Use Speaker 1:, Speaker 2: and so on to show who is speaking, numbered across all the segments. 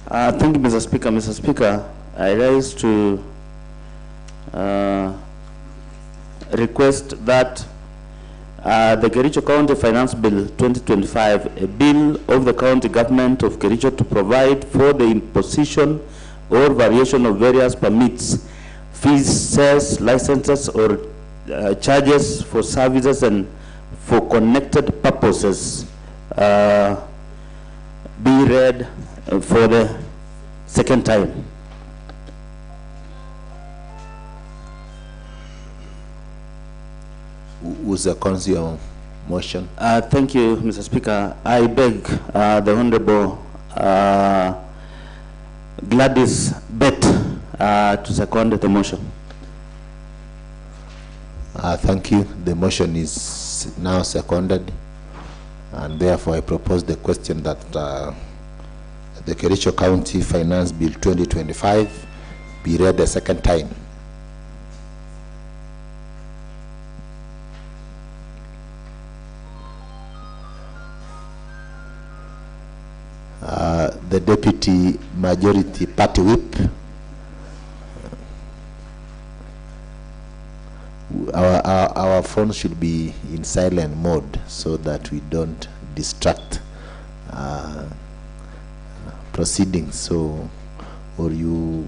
Speaker 1: Thank you, Mr. Speaker. Mr. Speaker, I rise to request that the Kericho County Finance Bill 2025, a bill of the county government of Kericho to provide for the imposition or variation of various permits, fees, sales, licenses, or charges for services and for connected purposes be read for the second time.
Speaker 2: Who seconds your motion?
Speaker 1: Thank you, Mr. Speaker. I beg the Honorable Gladys Bett to second the motion.
Speaker 2: Thank you. The motion is now seconded, and therefore I propose the question that the Kericho County Finance Bill 2025 be read the second time. The Deputy Majority Party Whip, our phones should be in silent mode so that we don't distract proceedings. So, or you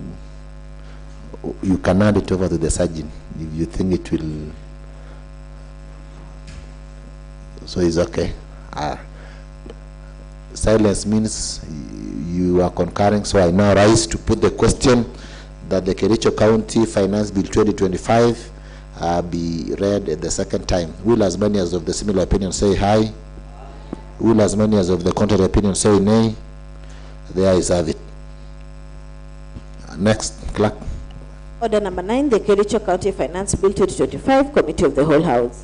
Speaker 2: can hand it over to the sergeant if you think it will. So it's okay. Silence means you are concurring, so I now rise to put the question that the Kericho County Finance Bill 2025 be read the second time. Will as many as of the similar opinion say aye? Will as many as of the contrary opinion say nay? The ayes have it. Next, clerk.
Speaker 3: Order number 9, the Kericho County Finance Bill 2025, Committee of the Whole House.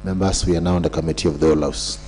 Speaker 2: Members, we are now on the Committee of the Whole House.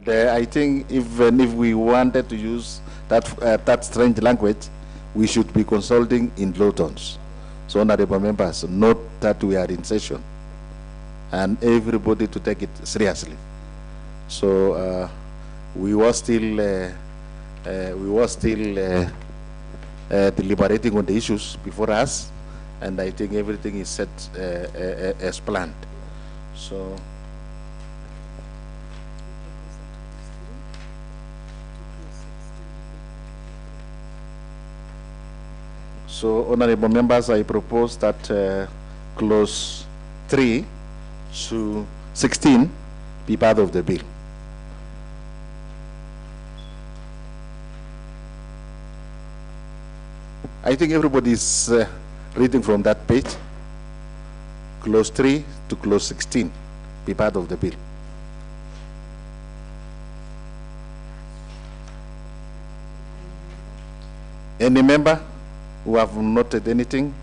Speaker 4: I think even if we wanted to use that strange language, we should be consulting in low tones. So, honorable members, note that we are in session, and everybody to take it seriously. So, we were still deliberating on the issues before us, and I think everything is set as planned. So, honorable members, I propose that clause 3 to 16 be part of the bill. I think everybody is reading from that page. Clause 3 to clause 16 be part of the bill. Any member who have noted anything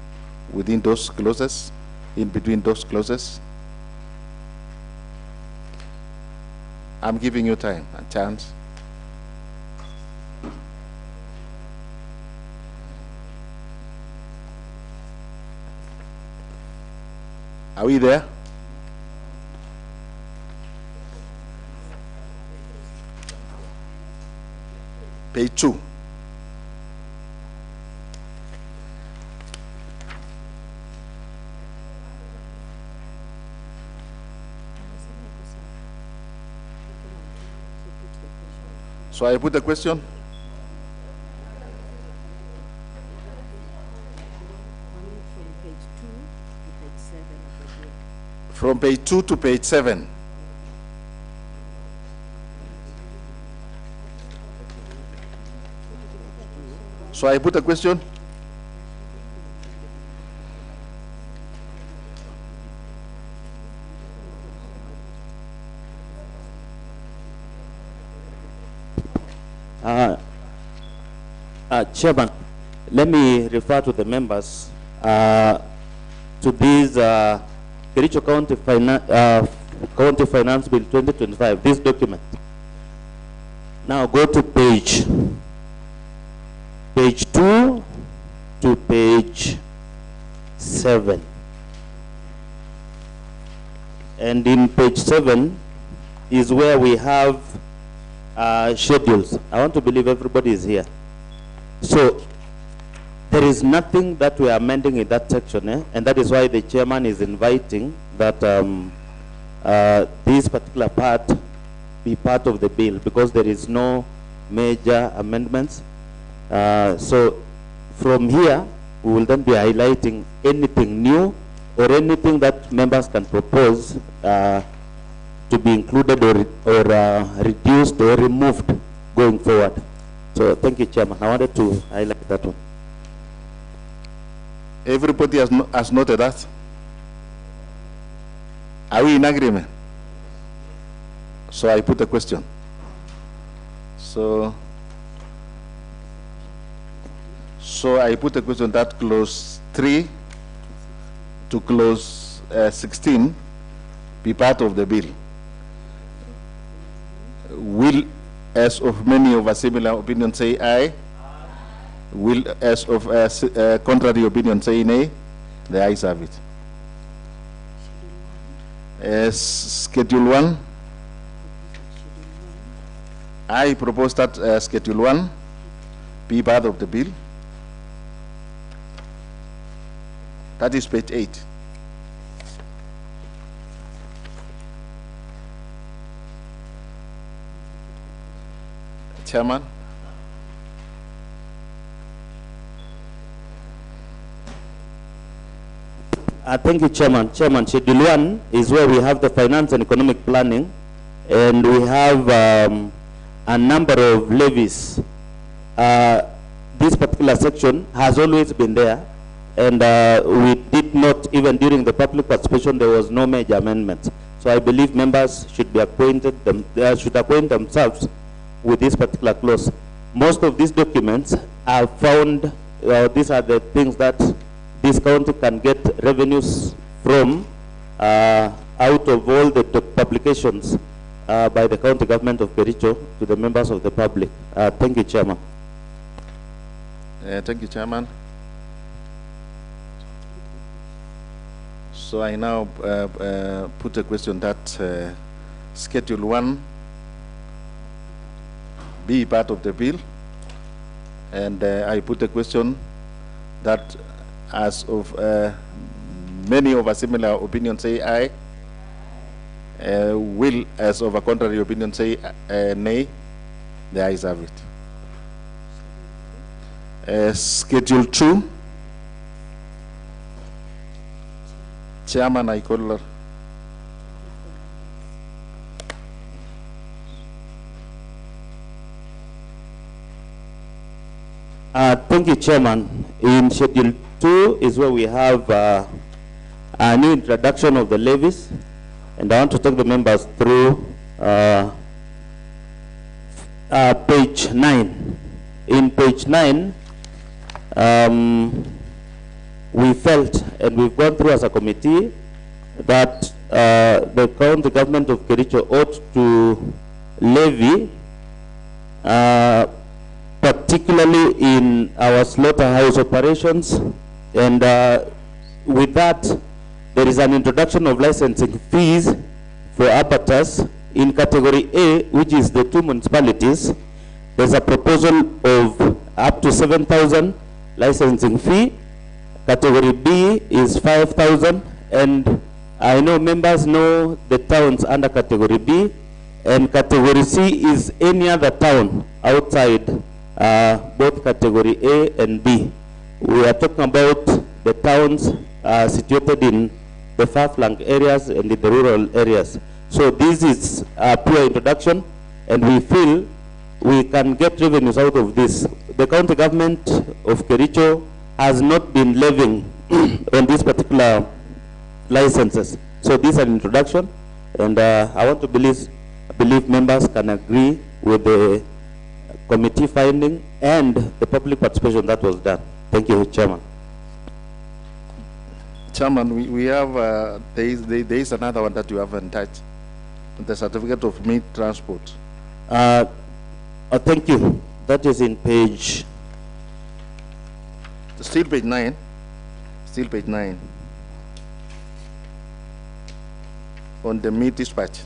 Speaker 4: within those clauses, in between those clauses? I'm giving you time, a chance. Are we there? Page 2. So I put the question. From page 2 to page 7. So I put a question.
Speaker 1: Chairman, let me refer to the members to this Kericho County Finance Bill 2025, this document. Now go to page 2 to page 7. And in page 7 is where we have schedules. I want to believe everybody is here. So there is nothing that we are amending in that section, and that is why the chairman is inviting that this particular part be part of the bill, because there is no major amendments. So from here, we will then be highlighting anything new or anything that members can propose to be included or reduced or removed going forward. So thank you, Chairman. I wanted to highlight that one.
Speaker 4: Everybody has noted that. Are we in agreement? So I put a question. So I put a question that clause 3 to clause 16 be part of the bill. Will, as of many of a similar opinion, say aye? Will, as of contrary opinion, say nay? The ayes have it. As Schedule 1, I propose that Schedule 1 be part of the bill. That is page 8. Chairman.
Speaker 1: Thank you, Chairman. Chairman, Schedule 1 is where we have the finance and economic planning, and we have a number of levies. This particular section has always been there, and we did not, even during the public participation, there was no major amendments. So I believe members should be acquainted, should acquaint themselves with this particular clause. Most of these documents are found, these are the things that this county can get revenues from out of all the publications by the county government of Kericho to the members of the public. Thank you, Chairman.
Speaker 4: Thank you, Chairman. So I now put a question that Schedule 1 be part of the bill, and I put a question that, as of many of a similar opinion say aye, will, as of a contrary opinion say nay. The ayes have it. Schedule 2. Chairman, I call.
Speaker 1: Thank you, Chairman. In Schedule 2 is where we have a new introduction of the levies, and I want to take the members through page 9. In page 9, we felt, and we've gone through as a committee, that the county government of Kericho ought to levy, particularly in our slaughterhouse operations, and with that, there is an introduction of licensing fees for abattoirs in category A, which is the 2 municipalities. There's a proposal of up to 7,000 licensing fee. Category B is 5,000, and I know members know the towns under category B, and category C is any other town outside both category A and B. We are talking about the towns situated in the far-flung areas and in the rural areas. So this is a pure introduction, and we feel we can get revenues out of this. The county government of Kericho has not been levying on these particular licenses. So this is an introduction, and I want to believe members can agree with the committee finding and the public participation that was done. Thank you, Chairman.
Speaker 4: Chairman, we have, there is another one that you haven't touched, the certificate of meat transport.
Speaker 1: Thank you. That is in page...
Speaker 4: Still page 9. Still page 9. On the meat dispatch.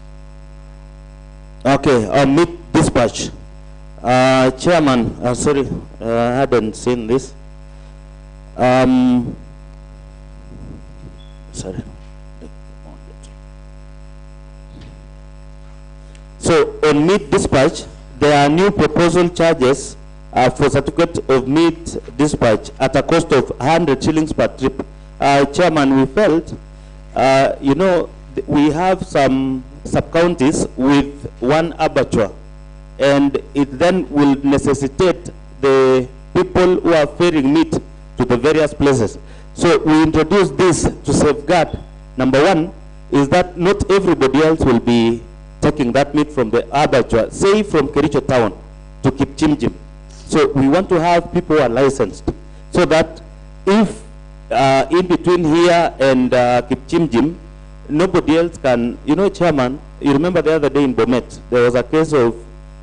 Speaker 1: Okay, on meat dispatch. Chairman, sorry, I hadn't seen this. Sorry. So on meat dispatch, there are new proposal charges for certificate of meat dispatch at a cost of 100 shillings per trip. Chairman, we felt, you know, we have some sub-counties with one abattoir, and it then will necessitate the people who are ferrying meat to the various places. So we introduced this to safeguard. Number one is that not everybody else will be taking that meat from the abattoir, say from Kericho town to Kipchimjim. So we want to have people who are licensed, so that if in between here and Kipchimjim, nobody else can, you know, Chairman, you remember the other day in Bomet, there was a case of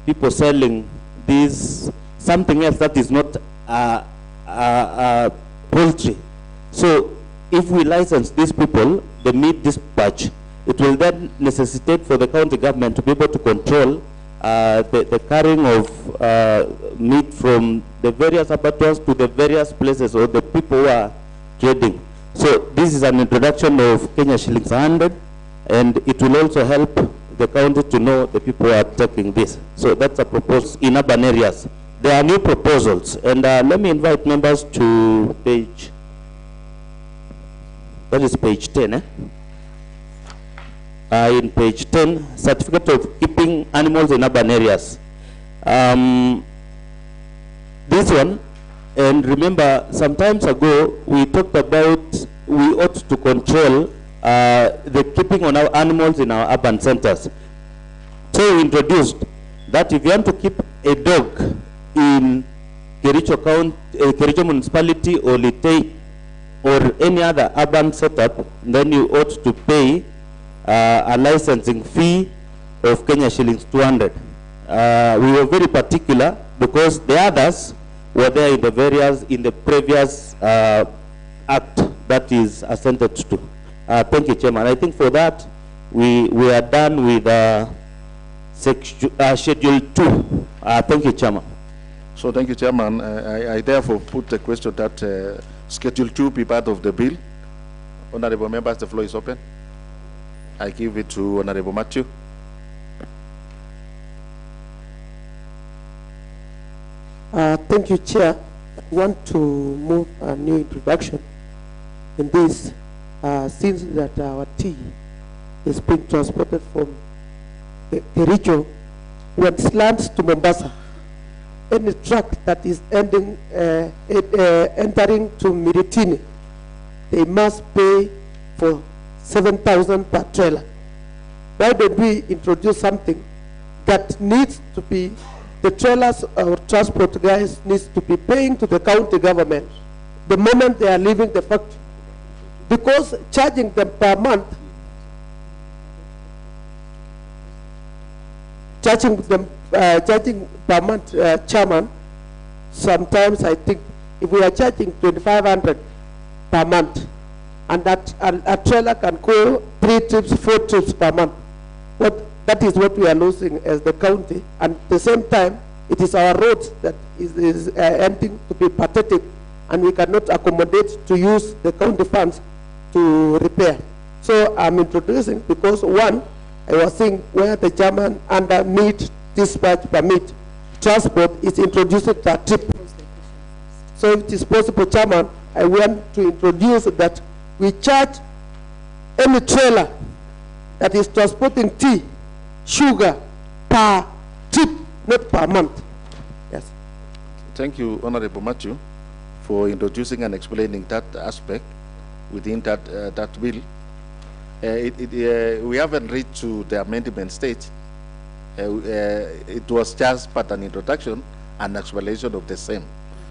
Speaker 1: people selling these, something else that is not poultry. So if we license these people, the meat dispatch, it will then necessitate for the county government to be able to control the carrying of meat from the various abattoirs to the various places, or the people who are trading. So this is an introduction of Kenya shillings 100, and it will also help the county to know the people who are taking this. So that's a proposal in urban areas. There are new proposals, and let me invite members to page, that is page 10. In page 10, certificate of keeping animals in urban areas. This one, and remember, some times ago, we talked about we ought to control the keeping on our animals in our urban centers. So we introduced that if you want to keep a dog in Kericho County, Kericho Municipality or Litei or any other urban setup, then you ought to pay a licensing fee of Kenya shillings 200. We were very particular because the others were there in the previous act that is assented to. Thank you, Chairman. I think for that we are done with Schedule 2. Thank you, Chairman.
Speaker 4: So thank you, Chairman. I therefore put the question that Schedule 2 be part of the bill. Honorable members, the floor is open. I give it to Honorable Matthew.
Speaker 5: Thank you, Chair. I want to move a new introduction in this, since that our tea is being transported from Kericho, when it lands to Mombasa, any truck that is entering to Miritini, they must pay for 7,000 per trailer. Why don't we introduce something that needs to be, the trailers or transport guys needs to be paying to the county government the moment they are leaving the factory? Because charging them per month, charging per month, Chairman, sometimes I think if we are charging 2,500 per month, and that a trailer can go 3 trips, 4 trips per month, that is what we are losing as the county. And at the same time, it is our roads that is ending to be pathetic, and we cannot accommodate to use the county funds to repair. So I'm introducing, because one, I was seeing where the Chairman under meat dispatch permit transport is introduced a trip. So if it is possible, Chairman, I want to introduce that we charge any trailer that is transporting tea, sugar, per trip, not per month. Yes.
Speaker 4: Thank you, Honorable Matthew, for introducing and explaining that aspect within that bill. We haven't reached to the amendment stage. It was just but an introduction and explanation of the same.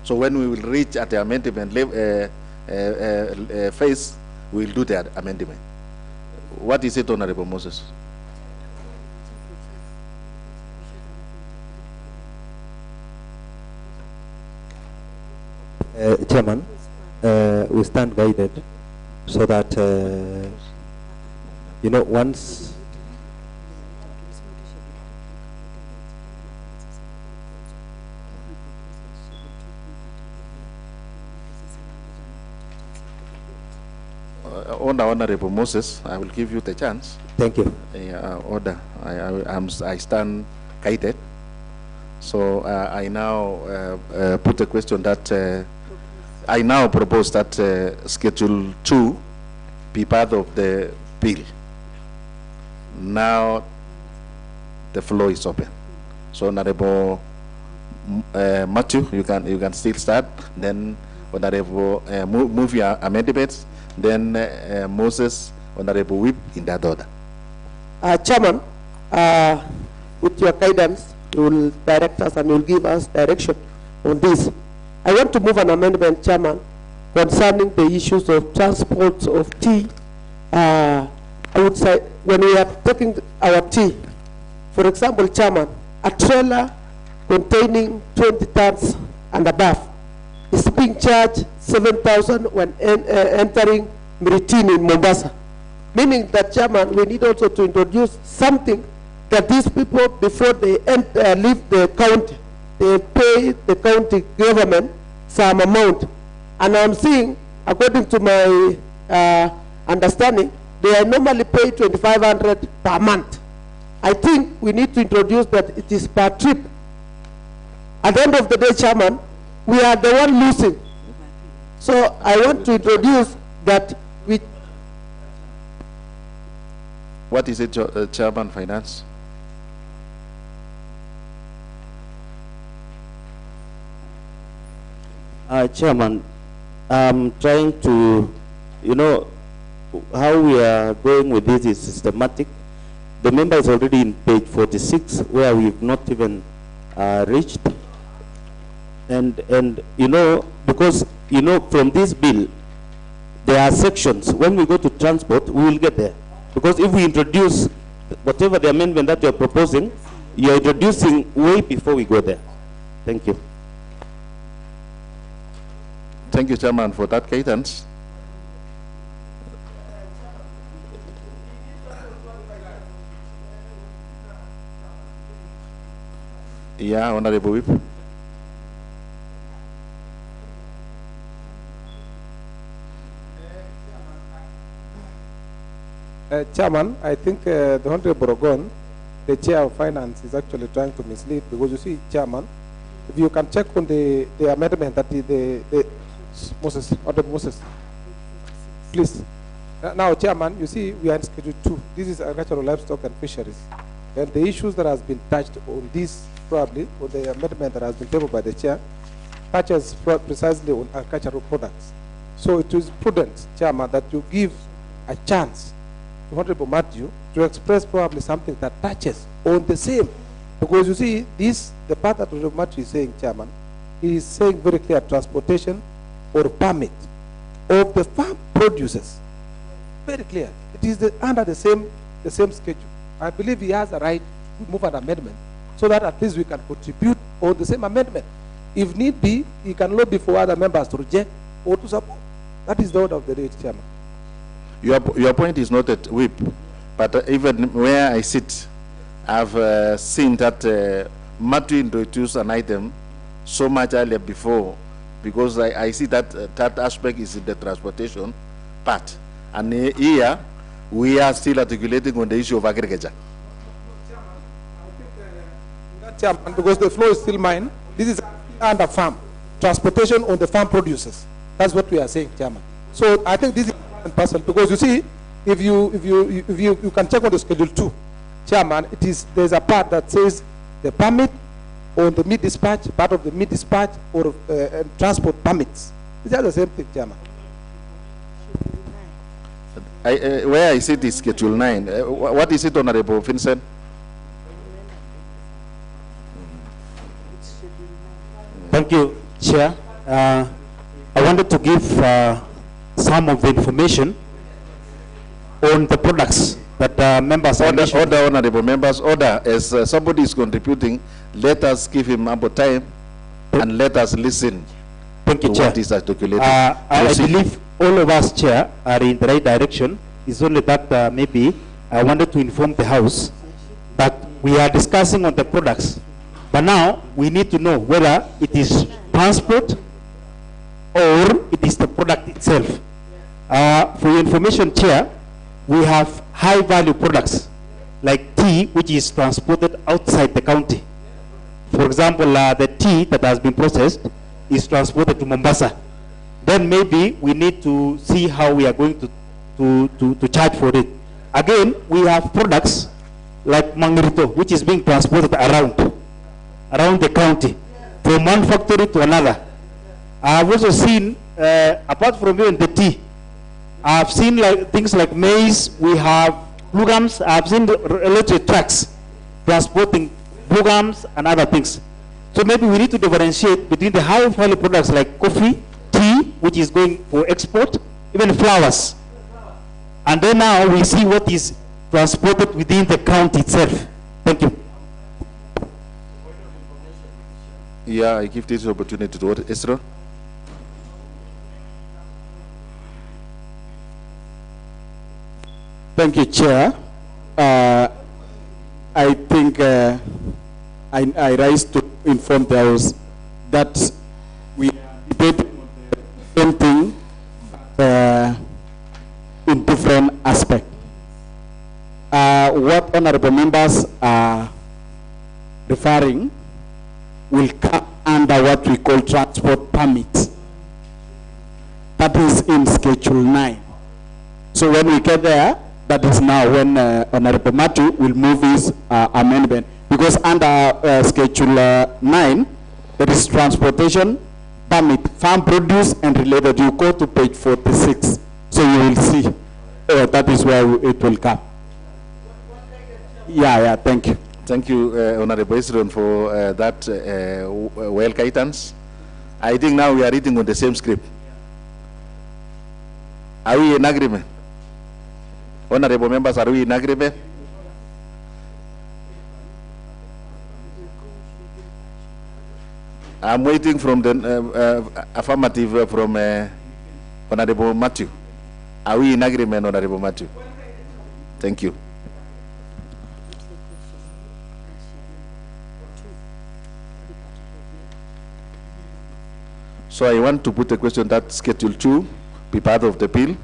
Speaker 4: So when we will reach at the amendment phase, we will do the amendment. What is it, Honorable Moses?
Speaker 6: Chairman, we stand guided so that, you know, once
Speaker 4: Honorable Moses, I will give you the chance.
Speaker 6: Thank you.
Speaker 4: Order. I stand guided. So I now put the question that I now propose that Schedule 2 be part of the bill. Now the floor is open. So Honorable Matthew, you can still start. Then Honorable move your amendments. Then Moses, Honorable Whip, in that order.
Speaker 5: Chairman, with your guidance, you will direct us and you will give us direction on this. I want to move an amendment, Chairman, concerning the issues of transport of tea. I would say when we are taking our tea, for example, Chairman, a trailer containing 20 tons and above is being charged 7,000 when entering Miritini in Mombasa. Meaning that, Chairman, we need also to introduce something that these people, before they leave the county, they pay the county government some amount. And I'm seeing, according to my understanding, they are normally paid 2,500 per month. I think we need to introduce that it is per trip. At the end of the day, Chairman, we are the one losing. So I want to introduce that we...
Speaker 4: What is it, Chairman Finance?
Speaker 1: Chairman, I'm trying to, you know, how we are going with this is systematic. The member is already in page 46, where we've not even reached. And you know, because, you know, from this bill, there are sections. When we go to transport, we will get there. Because if we introduce whatever the amendment that you are proposing, you are introducing way before we go there. Thank you.
Speaker 4: Thank you, Chairman, for that guidance. Yeah, Honorable Whip.
Speaker 7: Chairman, I think the Honorable Borogon, the Chair of Finance, is actually trying to mislead, because you see, Chairman, if you can check on the amendment that Moses, please. Now, Chairman, you see, we are in Schedule 2. This is agricultural, livestock, and fisheries. And the issues that has been touched on this, probably, or the amendment that has been tabled by the Chair, touches precisely on agricultural products. So it is prudent, Chairman, that you give a chance to Honorable Matthew to express probably something that touches on the same. Because you see, the part that Honorable Matthew is saying, Chairman, he is saying very clear transportation or permit of the farm producers. Very clear. It is under the same schedule. I believe he has a right to move an amendment so that at least we can contribute on the same amendment. If need be, he can lobby for other members to reject or to support. That is the order of the day, Chairman.
Speaker 4: Your point is noted, Whip, but even where I sit, I've seen that Matthew introduced an item so much earlier before, because I see that that aspect is in the transportation part. And here, we are still articulating on the issue of agriculture.
Speaker 7: Chairman, because the floor is still mine, this is under farm. Transportation on the farm producers. That's what we are saying, Chairman. So I think this is important parcel, because you see, if you can check on the Schedule 2, Chairman, there's a part that says the permit on the meat dispatch, part of the meat dispatch, or transport permits. These are the same thing, Chairman.
Speaker 4: Where I see this Schedule 9, what is it, Honorable Vincent?
Speaker 6: Thank you, Chair. I wanted to give some of the information on the products that members are mentioning.
Speaker 4: Order, honorable members, order. As somebody is contributing, let us give him ample time and let us listen.
Speaker 6: Thank you,
Speaker 4: to
Speaker 6: Chair.
Speaker 4: What is articulated.
Speaker 6: I believe all of us, Chair, are in the right direction. It's only that maybe I wanted to inform the House that we are discussing on the products. But now we need to know whether it is transport or it is the product itself. For your information, Chair, we have high value products like tea, which is transported outside the county. For example, the tea that has been processed is transported to Mombasa. Then maybe we need to see how we are going to charge for it. Again, we have products like Mangirito, which is being transported around the county, from one factory to another. I've also seen, apart from even the tea, I've seen things like maize. We have blue gums. I've seen electric trucks transporting blue gums and other things. So maybe we need to differentiate between the high value products like coffee, tea, which is going for export, even flowers. And then now we see what is transported within the county itself. Thank you.
Speaker 4: Yeah, I give this opportunity to Esra.
Speaker 8: Thank you, Chair. I think I rise to inform the House that we are debating the same thing in different aspects. What honorable members are referring will come under what we call transport permits. That is in Schedule 9. So when we get there, that is now when Honorable Matthew will move his amendment. Because under Schedule 9, there is transportation permit, farm produce and related. You go to page 46, so you will see that is where it will come. Yeah, thank you.
Speaker 4: Thank you, Honorable Esron, for that well guidance. I think now we are reading on the same script. Are we in agreement? Honorable members, are we in agreement? I'm waiting from the affirmative from Honorable Matthew. Are we in agreement, Honorable Matthew? Thank you. So I want to put a question that Schedule 2 be part of the bill.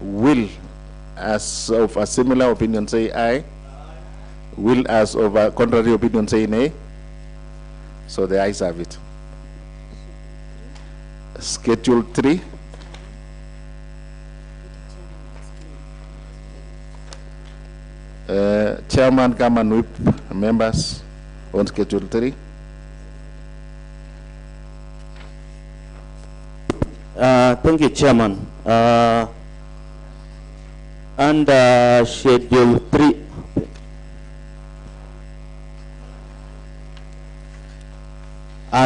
Speaker 4: Will, as of a similar opinion, say aye. Will, as of a contrary opinion, say nay. So the ayes have it. Schedule 3. Chairman, come and whip members on Schedule 3.
Speaker 1: Thank you, Chairman. Under Schedule 3.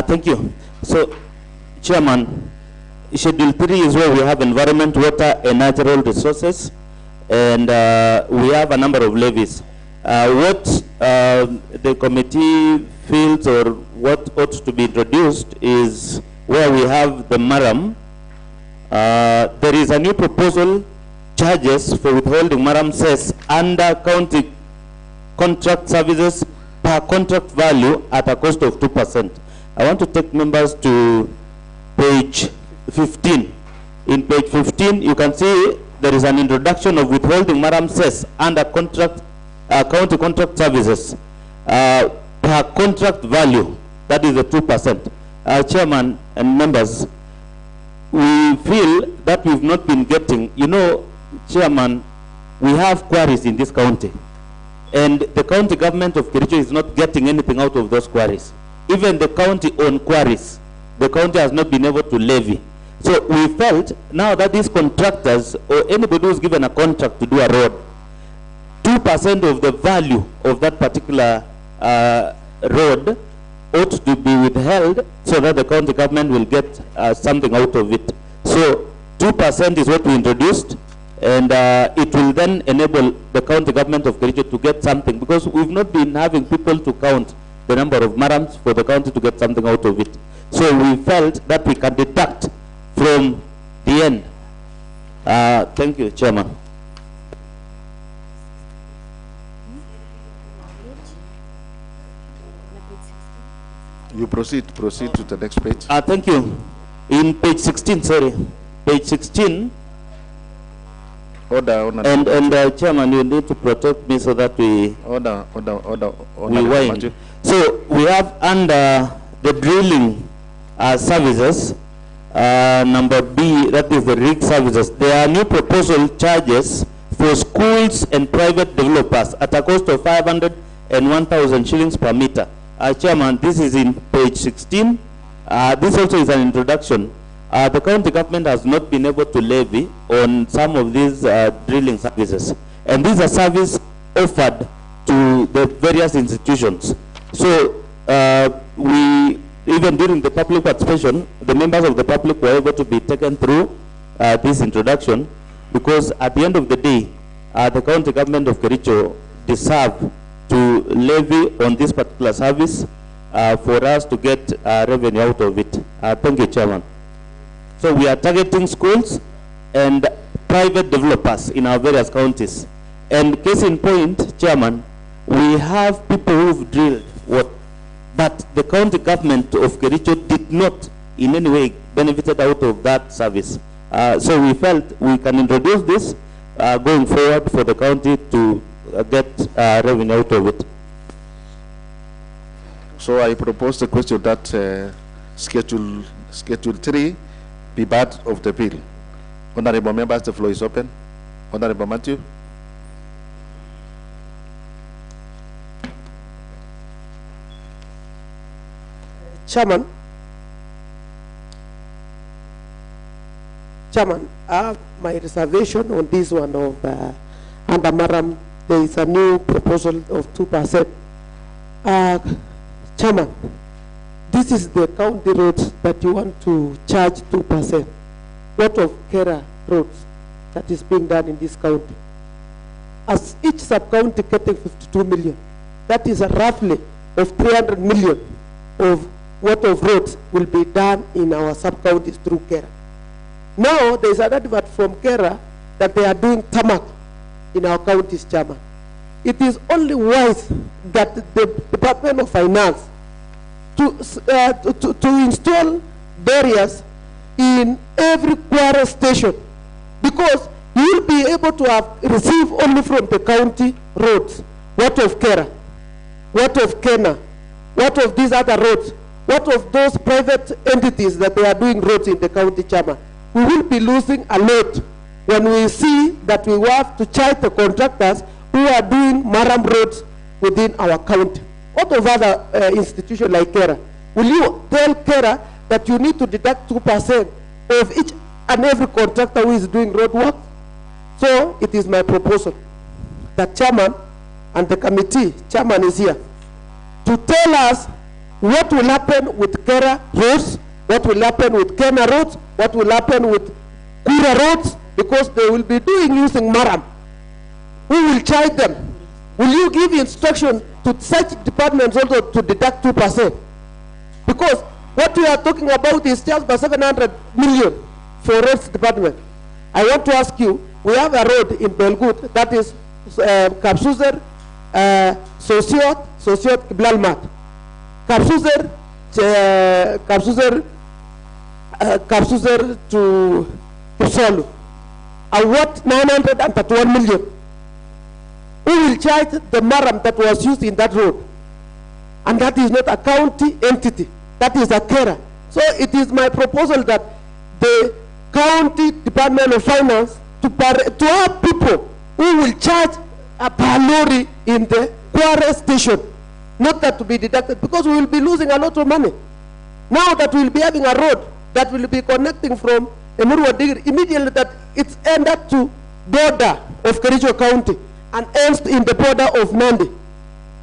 Speaker 1: Thank you. So, Chairman, Schedule 3 is where we have environment, water, and natural resources, and we have a number of levies. What the committee feels or what ought to be introduced is where we have the MARAM. There is a new proposal, charges for withholding MARAM cess under county contract services per contract value at a cost of 2%. I want to take members to page 15. In page 15, you can see there is an introduction of withholding MARAM cess under contract, county contract services per contract value. That is the 2%. Chairman and members, we feel that we've not been getting, you know, Chairman, we have quarries in this county, and the county government of Kericho is not getting anything out of those quarries. Even the county owned quarries, the county has not been able to levy. So we felt now that these contractors or anybody who's given a contract to do a road, 2% of the value of that particular road ought to be withheld so that the county government will get something out of it. So 2% is what we introduced, and it will then enable the county government of Kericho to get something, because we've not been having people to count the number of MARAMs for the county to get something out of it. So we felt that we can deduct from the end. Thank you, Chairman.
Speaker 4: You proceed to the next page.
Speaker 1: Thank you. In page 16, sorry. Page 16.
Speaker 4: Order.
Speaker 1: And Chairman, you need to protect me so that we...
Speaker 4: Order.
Speaker 1: We wind. So we have under the drilling services, number B, that is the rig services. There are new proposal charges for schools and private developers at a cost of 500 and 1,000 shillings per meter. Chairman, this is in page 16. This also is an introduction. The county government has not been able to levy on some of these drilling services. And these are services offered to the various institutions. So we, even during the public participation, the members of the public were able to be taken through this introduction, because at the end of the day, the county government of Kericho deserve to levy on this particular service for us to get revenue out of it. Thank you, Chairman. So we are targeting schools and private developers in our various counties. And case in point, Chairman, we have people who've drilled what, but the county government of Kericho did not in any way benefited out of that service. So we felt we can introduce this going forward for the county to get revenue out of it.
Speaker 4: So I propose the question that schedule 3 be part of the bill. Honorable members, the floor is open. Honorable Matthew.
Speaker 5: Chairman, I have my reservation on this one of under MARAM. There is a new proposal of 2%. Chairman, this is the county roads that you want to charge 2%. What of Kera roads that is being done in this county? As each sub-county getting 52 million, that is a roughly of 300 million of what of roads will be done in our sub-counties through KERA. Now, there is an advert from KERA that they are doing tarmac in our counties, Chairman. It is only wise that the Department of Finance to install barriers in every quarry station, because you will be able to have receive only from the county roads. What of KERA? What of KENA? What of these other roads? What of those private entities that they are doing roads in the county, Chairman? We will be losing a lot when we see that we have to charge the contractors who are doing Maram roads within our county. What of other institutions like KERA? Will you tell KERA that you need to deduct 2% of each and every contractor who is doing road work? So it is my proposal that Chairman and the committee, Chairman is here, to tell us what will happen with KERA roads, what will happen with KENA roads, what will happen with Kura roads, because they will be doing using Maram. Who will charge them? Will you give instruction to such departments also to deduct 2%? Because what we are talking about is just by 700 million for roads department. I want to ask you, we have a road in Belgut that is Kapsuzer, Sosiot Giblalmat. Kapsuzer to Solu. What 931 million? Who will charge the Maram that was used in that road? And that is not a county entity. That is a KERA. So it is my proposal that the county Department of Finance to have people who will charge a per lorry in the quarry station, not that to be deducted, because we will be losing a lot of money. Now that we will be having a road that will be connecting from Emurua Digiri, immediately that it's ended to border of Kericho County and ends in the border of Nandi.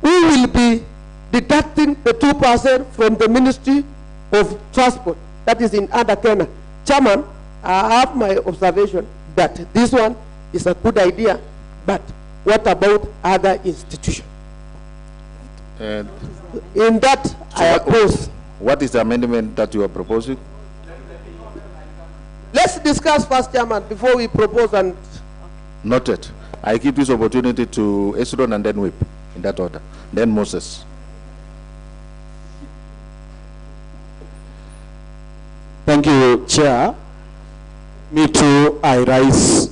Speaker 5: We will be deducting the 2% from the Ministry of Transport, that is in under KENA. Chairman, I have my observation that this one is a good idea, but what about other institutions? In that, so I oppose.
Speaker 4: What is the amendment that you are proposing?
Speaker 5: Let's discuss first, Chairman, before we propose. And
Speaker 4: noted. I give this opportunity to Esron and then Whip, in that order. Then Moses.
Speaker 8: Thank you, Chair. Me too, I rise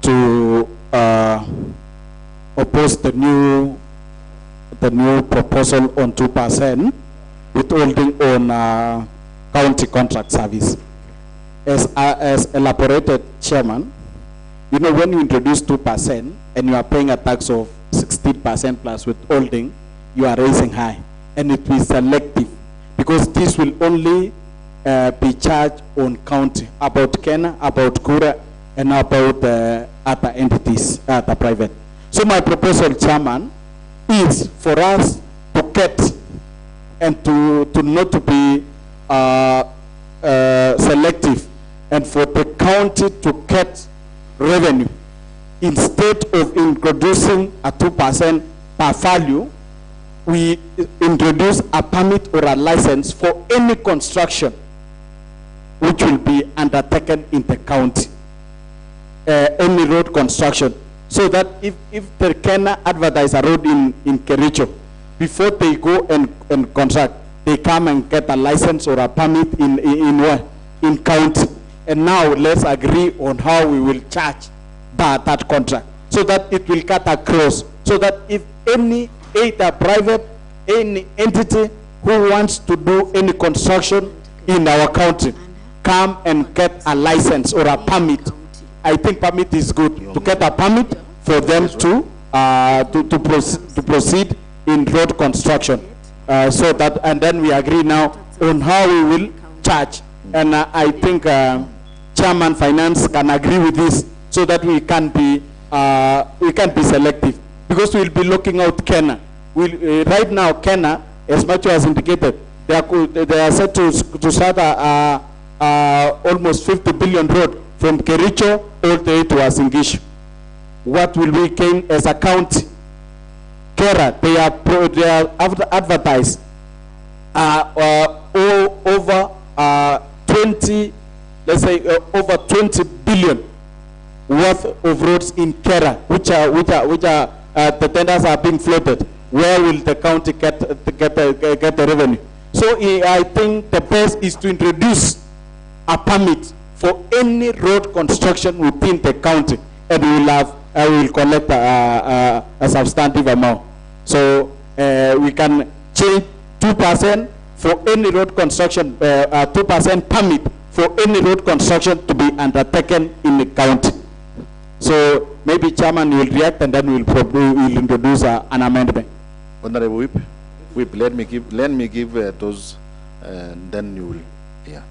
Speaker 8: to oppose the new proposal on 2% withholding on county contract service. As elaborated, Chairman, you know, when you introduce 2% and you are paying a tax of 16% plus withholding, you are raising high, and it will be selective, because this will only be charged on county, about KENA, about Kura, and about other entities, the private. So my proposal, Chairman, is for us to get and to not to be selective, and for the county to get revenue. Instead of introducing a 2% per value, we introduce a permit or a license for any construction which will be undertaken in the county, any road construction, so that if they can advertise a road in Kericho, before they go and construct, they come and get a license or a permit in county. And now let's agree on how we will charge that contract, so that it will cut across, so that if any either private, any entity who wants to do any construction in our county, come and get a license or a permit. I think permit is good, to get a permit for them to proceed in road construction. So that, and then we agree now on how we will charge. And I think Chairman Finance can agree with this, so that we can be selective, because we'll be looking out KENA. Right now KENA, as much as indicated, they are set to start almost 50 billion road from Kericho all the way to Asingishu. What will we gain as a county? KERA, they are advertised over 20, let's say over 20 billion worth of roads in Kera, which are the tenders are being floated. Where will the county get the revenue? So I think the best is to introduce a permit for any road construction within the county, and we will collect a substantive amount. So we can change 2% for any road construction, 2% permit for any road construction to be undertaken in the county. So maybe Chairman will react, and then we'll introduce an amendment.
Speaker 4: Honorable Whip, let me give those, and then you will, yeah.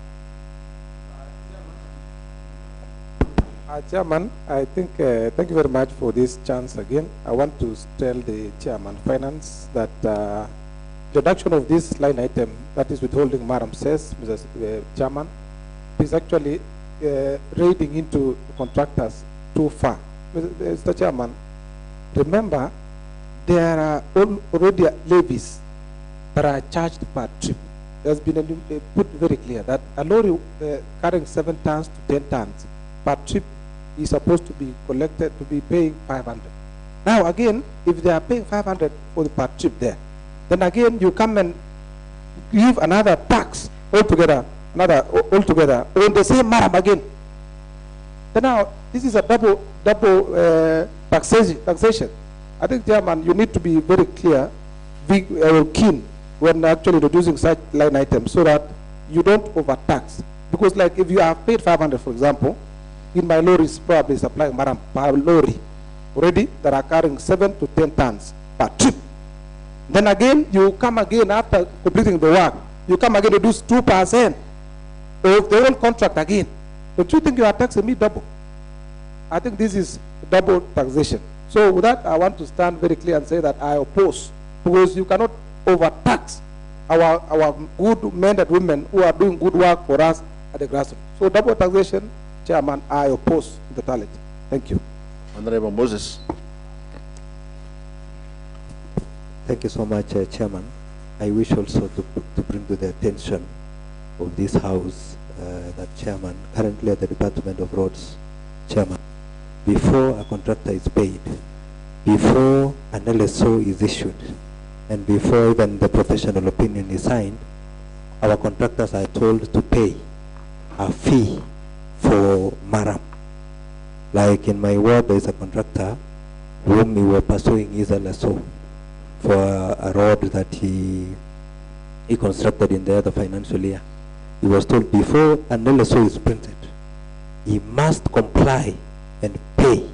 Speaker 7: Chairman, I think, thank you very much for this chance again. I want to tell the Chairman Finance that introduction of this line item, that is withholding Maram says, Mr. Chairman, is actually raiding into contractors too far. Mr. Chairman, remember, there are already levies that are charged per trip. There's been put very clear that a lorry carrying 7 tons to 10 tons per trip is supposed to be collected to be paying 500. Now again, if they are paying 500 for the per trip there, then again you come and give another tax altogether, on the same maram again. Then now this is a double taxation. I think, Chairman, you need to be very clear, keen when actually reducing such line items so that you don't overtax. Because like if you have paid 500, for example, in my lorries probably supplying maram per lorry already that are carrying 7 to 10 tons per trip. Then again, you come again after completing the work, you come again to reduce 2% of the whole contract again. Don't you think you are taxing me double? I think this is double taxation. So with that, I want to stand very clear and say that I oppose, because you cannot overtax our good men and women who are doing good work for us at the grassroots. So double taxation, Chairman, I oppose in totality. Thank you.
Speaker 4: Honorable Moses.
Speaker 9: Thank you so much, Chairman. I wish also to bring to the attention of this House that Chairman, currently at the Department of Roads, Chairman, before a contractor is paid, before an LSO is issued, and before even the professional opinion is signed, our contractors are told to pay a fee for maram. Like in my ward, there is a contractor whom we were pursuing his LSO for a road that he constructed in the other financial year. He was told before an LSO is printed, he must comply and pay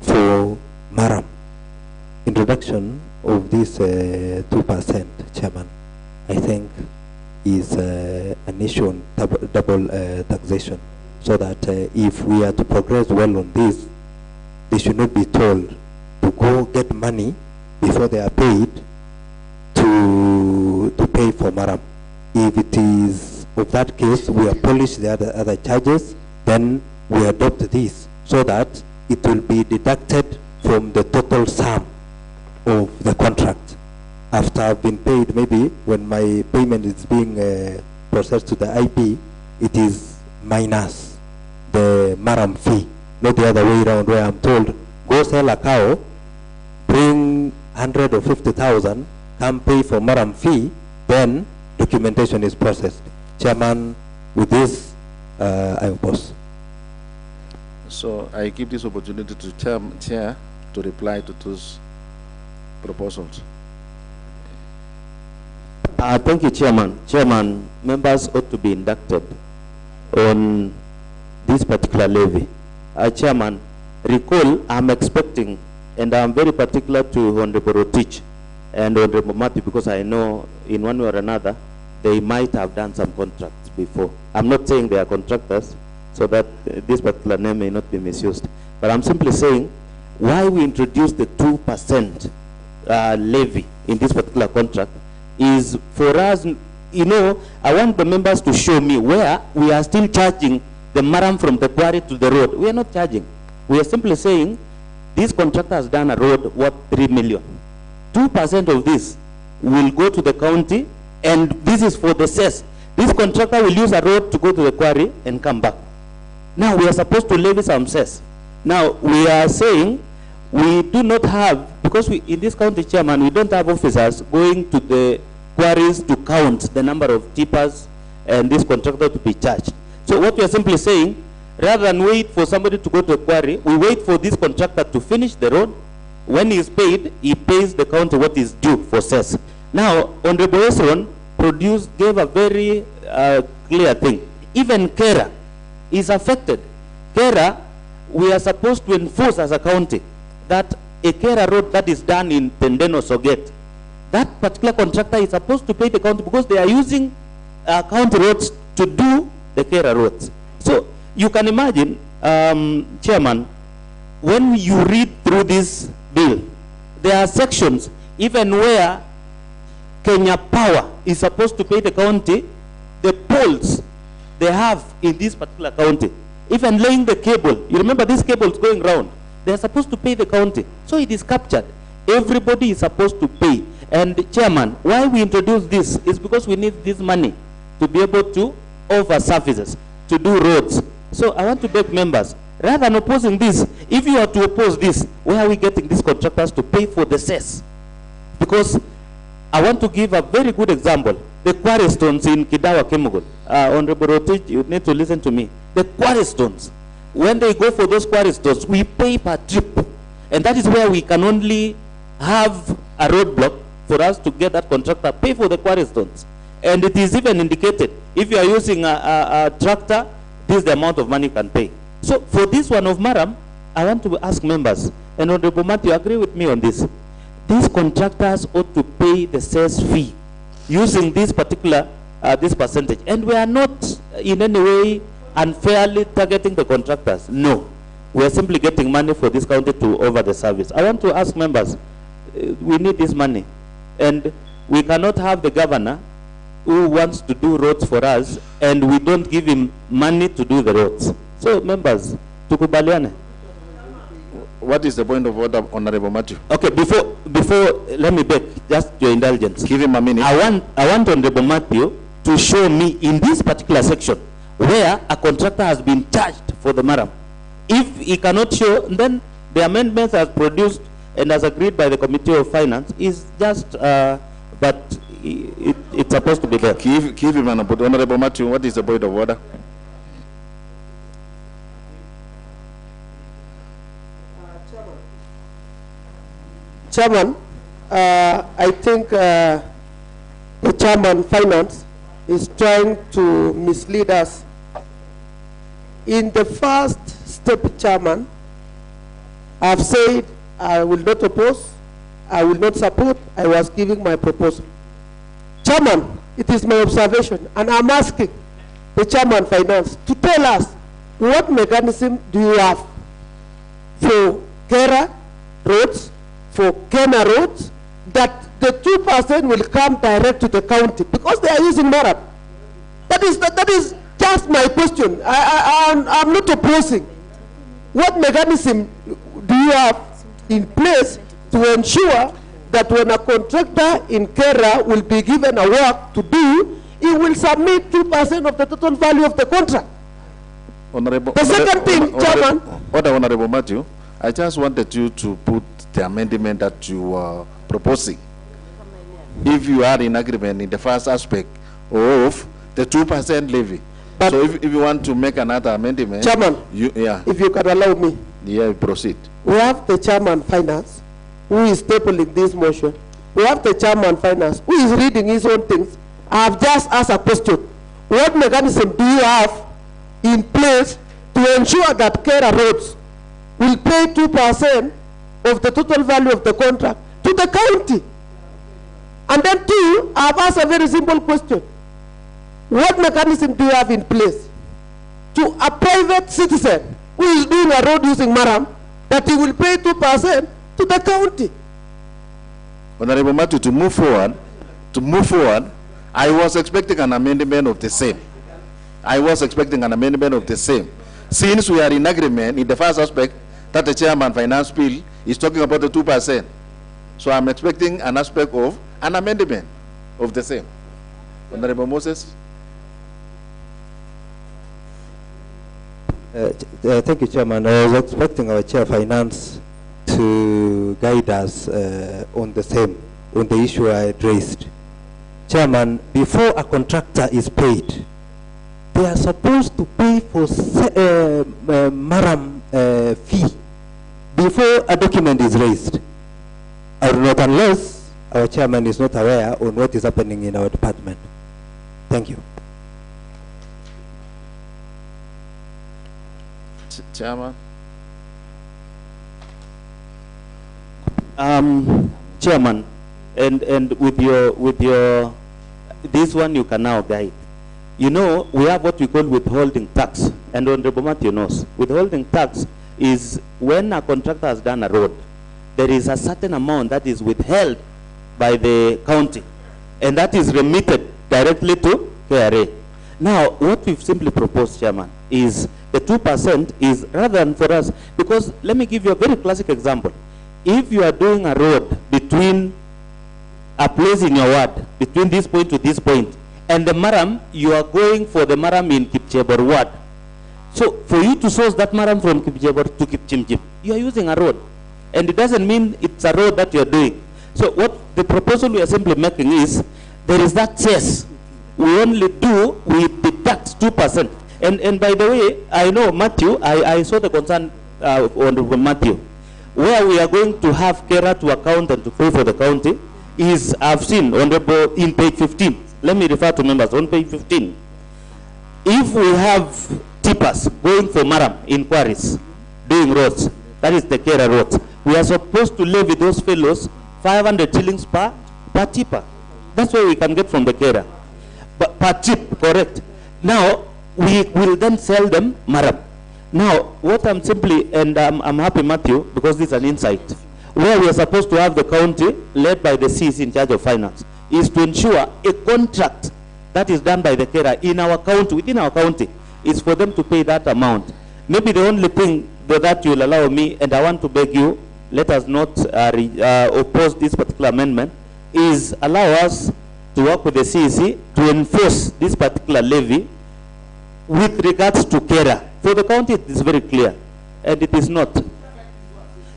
Speaker 9: for maram. Introduction of this 2%, Chairman, I think is an issue on double taxation, so that if we are to progress well on this, they should not be told to go get money before they are paid to pay for maram. If it is of that case, we abolish the other charges, then we adopt this, so that it will be deducted from the total sum of the contract. After I've been paid, maybe when my payment is being processed to the IP, it is minus the maram fee, not the other way around, where I'm told, go sell a cow, bring 100 or 50,000, come pay for maram fee, then documentation is processed. Chairman, with this, I oppose.
Speaker 4: So I give this opportunity to Chair to reply to those proposals.
Speaker 1: Thank you, Chairman. Chairman, members ought to be inducted on this particular levy. Chairman, recall I'm expecting, and I'm very particular to Honorable Rotich and Honorable Mapi, because I know in one way or another they might have done some contracts before. I'm not saying they are contractors, so that this particular name may not be misused. But I'm simply saying, why we introduced the 2% levy in this particular contract is for us, you know, I want the members to show me where we are still charging the maram from the quarry to the road. We are not charging. We are simply saying, this contractor has done a road worth 3 million. 2% of this will go to the county and this is for the cess. This contractor will use a road to go to the quarry and come back. Now we are supposed to levy some cess. Now we are saying we do not have, because we, in this county, Chairman, we don't have officers going to the quarries to count the number of tippers and this contractor to be charged. So what we are simply saying, rather than wait for somebody to go to the quarry, we wait for this contractor to finish the road. When he is paid, he pays the county what is due for cess. Now, Honorable Esron gave a very clear thing. Even Kera is affected. Kera, we are supposed to enforce as a county that a Kera road that is done in Tendeno Soget, that particular contractor is supposed to pay the county because they are using county roads to do the Kera roads. So you can imagine, Chairman, when you read through this bill, there are sections even where Kenya Power is supposed to pay the county the poles they have in this particular county. Even laying the cable, you remember these cables going round, they are supposed to pay the county. So it is captured. Everybody is supposed to pay. And Chairman, why we introduce this is because we need this money to be able to offer services, to do roads. So I want to beg members, rather than opposing this, if you are to oppose this, where are we getting these contractors to pay for the cess? Because I want to give a very good example. The quarry stones in Kidawa Kemugun. Honorable Rotich, you need to listen to me. The quarry stones, when they go for those quarry stones, we pay per trip. And that is where we can only have a roadblock for us to get that contractor pay for the quarry stones. And it is even indicated, if you are using a tractor, this is the amount of money you can pay. So for this one of Maram, I want to ask members, and Honorable Matthew, agree with me on this. These contractors ought to pay the cess fee using this particular, this percentage. And we are not in any way unfairly targeting the contractors. No. We are simply getting money for this county to over the service. I want to ask members, we need this money. And we cannot have the governor who wants to do roads for us and we don't give him money to do the roads. So members, tukubaliane.
Speaker 4: What is the point of order, Honorable Matthew?
Speaker 1: Okay, before let me beg, just your indulgence.
Speaker 4: Give him a minute.
Speaker 1: I want Honorable Matthew to show me in this particular section where a contractor has been charged for the Maram. If he cannot show, then the amendments as produced and as agreed by the Committee of Finance is just, but it's supposed to be there.
Speaker 4: Give him an opportunity. Honorable Matthew, what is the point of order?
Speaker 5: Chairman, I think the Chairman Finance is trying to mislead us. In the first step, Chairman, I have said I will not oppose, I will not support, I was giving my proposal. Chairman, it is my observation, and I'm asking the Chairman Finance to tell us what mechanism do you have for Kera roads, for Kenya roads, that the 2% will come direct to the county because they are using Maram. That is just my question. I'm not opposing. What mechanism do you have in place to ensure that when a contractor in Kera will be given a work to do, he will submit 2% of the total value of the contract? The second thing, Chairman.
Speaker 4: Honorable Matthew, I just wanted you to put the amendment that you are proposing. If you are in agreement in the first aspect of the 2% levy. But so if you want to make another amendment,
Speaker 5: Chairman, if you can allow me.
Speaker 4: Yeah, proceed.
Speaker 5: We have the Chairman Finance who is tabling this motion. We have the Chairman Finance who is reading his own things. I have just asked a question. What mechanism do you have in place to ensure that Kera roads will pay 2% of the total value of the contract to the county? And then two, I have asked a very simple question. What mechanism do you have in place to a private citizen who is doing a road using Maram that he will pay 2% to the county?
Speaker 4: Honorable Matthew, to move forward, I was expecting an amendment of the same. Since we are in agreement in the first aspect that the Chairman Finance Bill is talking about the 2%. So I'm expecting an aspect of an amendment of the same. Honorable Moses.
Speaker 9: Thank you, Chairman. I was expecting our Chair of Finance to guide us on the issue I had raised. Chairman, before a contractor is paid, they are supposed to pay for maram fee before a document is raised. Or not unless our Chairman is not aware on what is happening in our department. Thank you.
Speaker 4: Chairman.
Speaker 1: Chairman, and with your this one you can now guide. You know, we have what we call withholding tax, and Honorable Matthew knows. Withholding tax is when a contractor has done a road, there is a certain amount that is withheld by the county, and that is remitted directly to KRA. Now, what we've simply proposed, Chairman, is the 2% is rather than for us, because let me give you a very classic example. If you are doing a road between a place in your ward, between this point to this point, and the maram, you are going for the maram in Kipchebor ward. So for you to source that maram from Kipchebor to Kipchimjim, you are using a road. And it doesn't mean it's a road that you are doing. So what the proposal we are simply making is, there is that cess. We only do, we deduct 2%. And by the way, I know Matthew, I saw the concern on Matthew. Where we are going to have KERA to account and to pay for the county is, I've seen, Honorable, in page 15. Let me refer to members on page 15. If we have tippers going for maram inquiries, doing roads, that is the KERA roads, we are supposed to levy those fellows 500 shillings per tipper. That's what we can get from the KERA. But per tip, correct. Now, we will then sell them maram. Now, what I'm simply, and I'm happy, Matthew, because this is an insight, where we are supposed to have the county, led by the CC in charge of finance, is to ensure a contract that is done by the KERA in our county, within our county, is for them to pay that amount. Maybe the only thing that you'll allow me, and I want to beg you, let us not oppose this particular amendment, is allow us to work with the CEC to enforce this particular levy with regards to KERA. For the county, it is very clear, and it is not.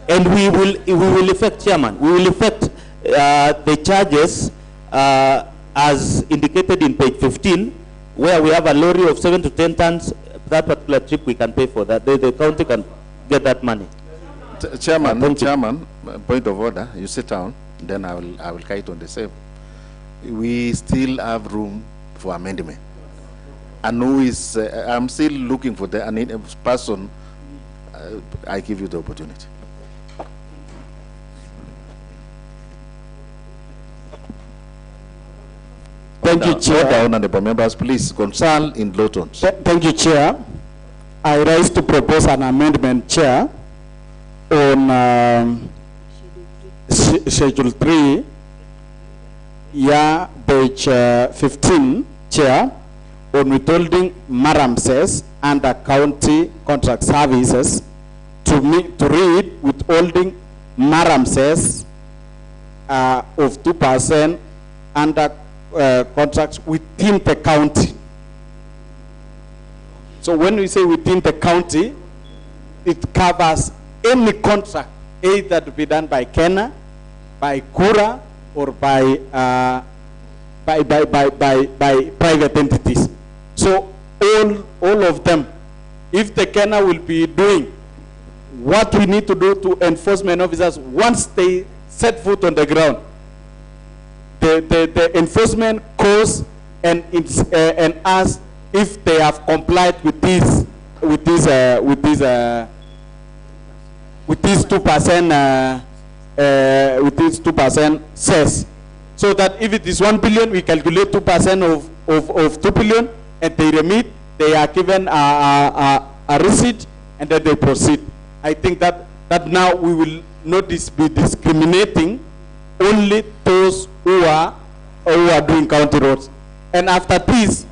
Speaker 1: And we will effect, Chairman, we will effect the charges as indicated in page 15, where we have a lorry of 7 to 10 tons. That particular trip, we can pay for that. The county can get that money.
Speaker 4: Chairman, Chairman, point of order. You sit down, then I will kite on the same. We still have room for amendment. And who is? I'm still looking for the person. I give you the opportunity.
Speaker 8: Thank you, Chair.
Speaker 4: Honorable members, please consult in low tones.
Speaker 8: Thank you, Chair. I rise to propose an amendment, Chair, on Schedule 3, page 15, Chair, on withholding maram cess under county contract services to read withholding maram cess of 2% under contracts within the county. So when we say within the county, it covers any contract, either to be done by KENA, by KURA, or by private entities. So all of them, if the KENA will be doing what we need to do to enforcement officers once they set foot on the ground, the enforcement costs and us, if they have complied with this 2% with this 2% cess, so that if it is 1 billion, we calculate 2% of 2 billion, and they remit, they are given a receipt, and then they proceed. I think that now we will not be discriminating only those who are doing county roads. And after this,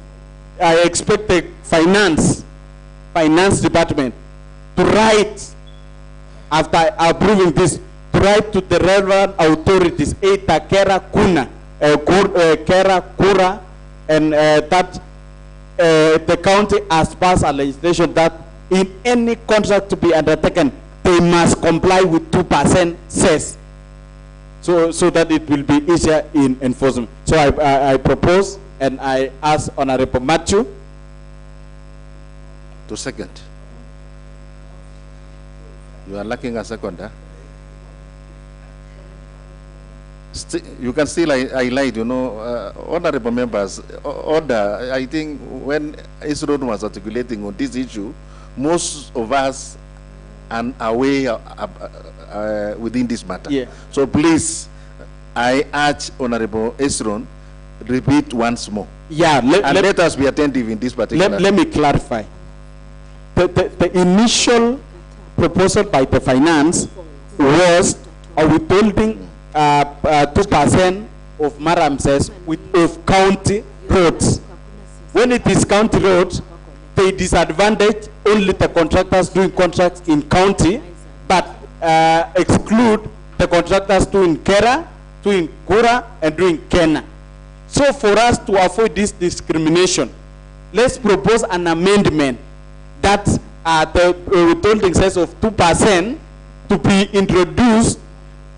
Speaker 8: I expect the finance department to write, after approving this, to write to the relevant authorities, either KERA, KURA, and that the county has passed a legislation that in any contract to be undertaken, they must comply with 2% cess. So that it will be easier in enforcement. So I propose and I ask Honorable Matthew
Speaker 4: to second. You are lacking a second, huh? You can still highlight, you know, honorable members, order. I think when Esron was articulating on this issue, most of us are aware within this matter.
Speaker 8: Yeah.
Speaker 4: So please, I urge Honorable Esron, repeat once more.
Speaker 8: Yeah,
Speaker 4: let us be attentive in this particular.
Speaker 8: Let me clarify. The initial proposal by the finance was a withholding 2% of Maramses of county roads. When it is county roads, they disadvantage only the contractors doing contracts in county, but exclude the contractors doing Kera, doing Kura, and doing Kena. So for us to avoid this discrimination, let's propose an amendment that the withholding cess of 2% to be introduced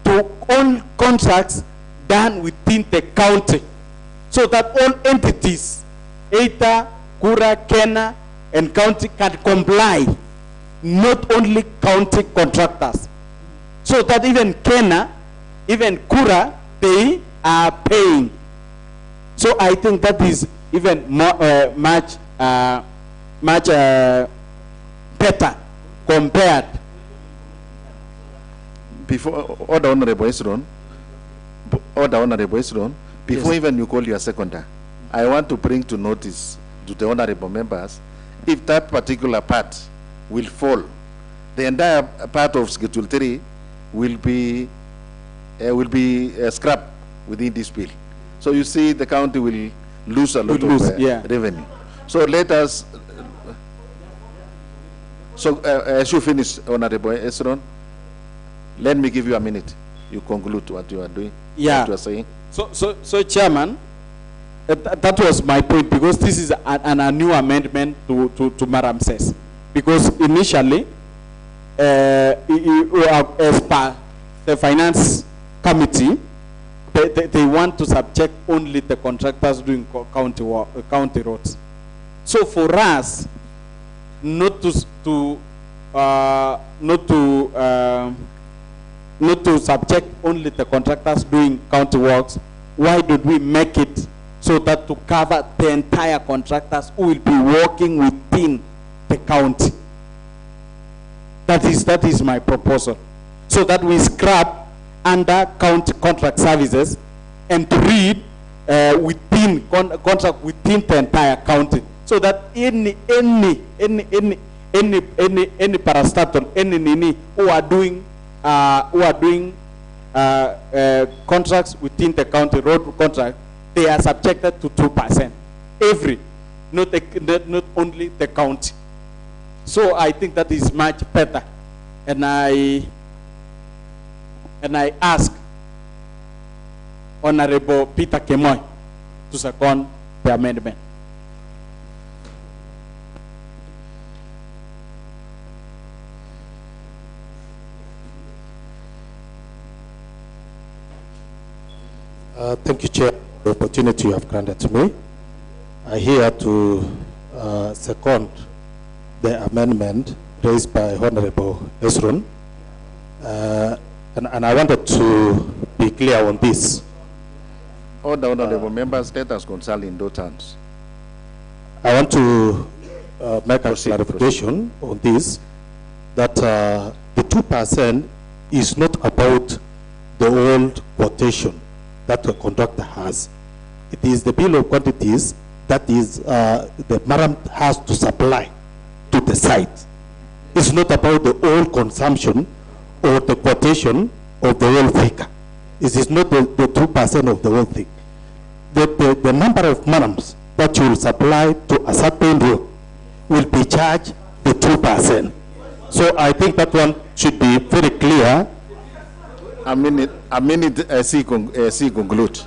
Speaker 8: to all contracts done within the county, so that all entities, ETA, Kura, Kena, and county can comply, not only county contractors. So that even Kena, even Kura, they are paying. So I think that is even more, much better compared.
Speaker 4: Before order Honorable Esron, before even you call your seconder, I want to bring to notice to the honorable members, if that particular part will fall, the entire part of Schedule 3 will be scrapped within this bill. So you see, the county will lose a lot of revenue. So let us. As you finish, Honorable Esron, let me give you a minute. You conclude what you are doing.
Speaker 8: Yeah.
Speaker 4: What you are saying.
Speaker 8: So Chairman, that was my point, because this is a new amendment to Maramses. Because initially, as per the finance committee, they want to subject only the contractors doing county roads. So for us, not to subject only the contractors doing county works, why did we make it so that to cover the entire contractors who will be working within the county? That is my proposal. So that we scrap under county contract services and to read within contract within the entire county, so that any parastatal, any nini who are doing contracts within the county road contract, they are subjected to 2%. Every, not only the county. So I think that is much better, and I ask Honorable Peter Kemoy to second the amendment.
Speaker 7: Thank you, Chair, for the opportunity you have granted to me. I here to second the amendment raised by Honorable Esron, and I wanted to be clear on this.
Speaker 4: All the honorable members, let us consult in those terms.
Speaker 7: I want to make a clarification on this, that the 2% is not about the old quotation that the contractor has. It is the bill of quantities that is the Maram has to supply to the site. It's not about the old consumption or the quotation of the whole figure. It is not the 2% of the whole thing. The number of Marams that you will supply to a certain road will be charged the 2%. So I think that one should be very clear.
Speaker 4: A minute, see conclude.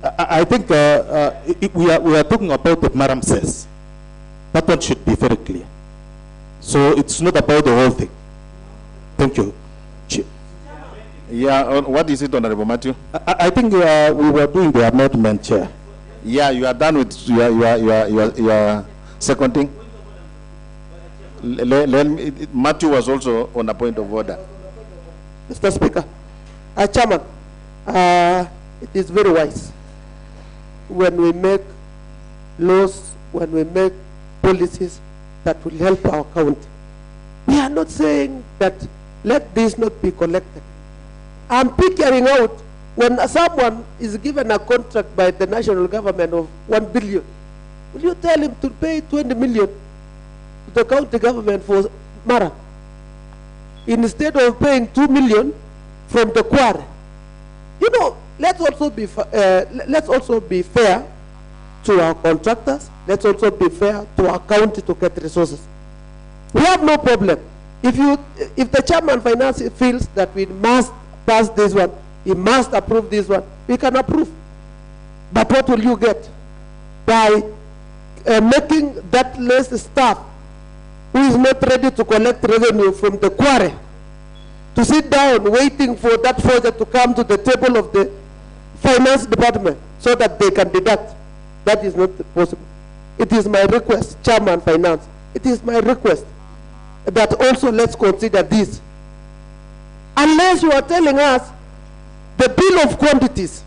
Speaker 6: I think we are talking about what Madam says. That one should be very clear. So it's not about the whole thing. Thank you.
Speaker 4: Yeah, what is it, Honorable Matthew?
Speaker 6: I think we were doing the amendment, Chair.
Speaker 4: Yeah, you are done with your seconding. Matthew was also on a point of order.
Speaker 5: Mr. Speaker, Chairman, it is very wise when we make laws, when we make policies that will help our county. We are not saying that let this not be collected. I'm picturing out when someone is given a contract by the national government of 1 billion, will you tell him to pay 20 million to the county government for Mara instead of paying 2 million from the quarry? You know, let's also be fair to our contractors. Let's also be fair to our county to get resources. We have no problem. If the chairman finance feels that we must pass this one, he must approve this one, we can approve. But what will you get by making that less staff who is not ready to collect revenue from the quarry to sit down waiting for that project to come to the table of the finance department so that they can deduct? That is not possible. It is my request, Chairman Finance, it is my request that also let's consider this. Unless you are telling us the bill of quantities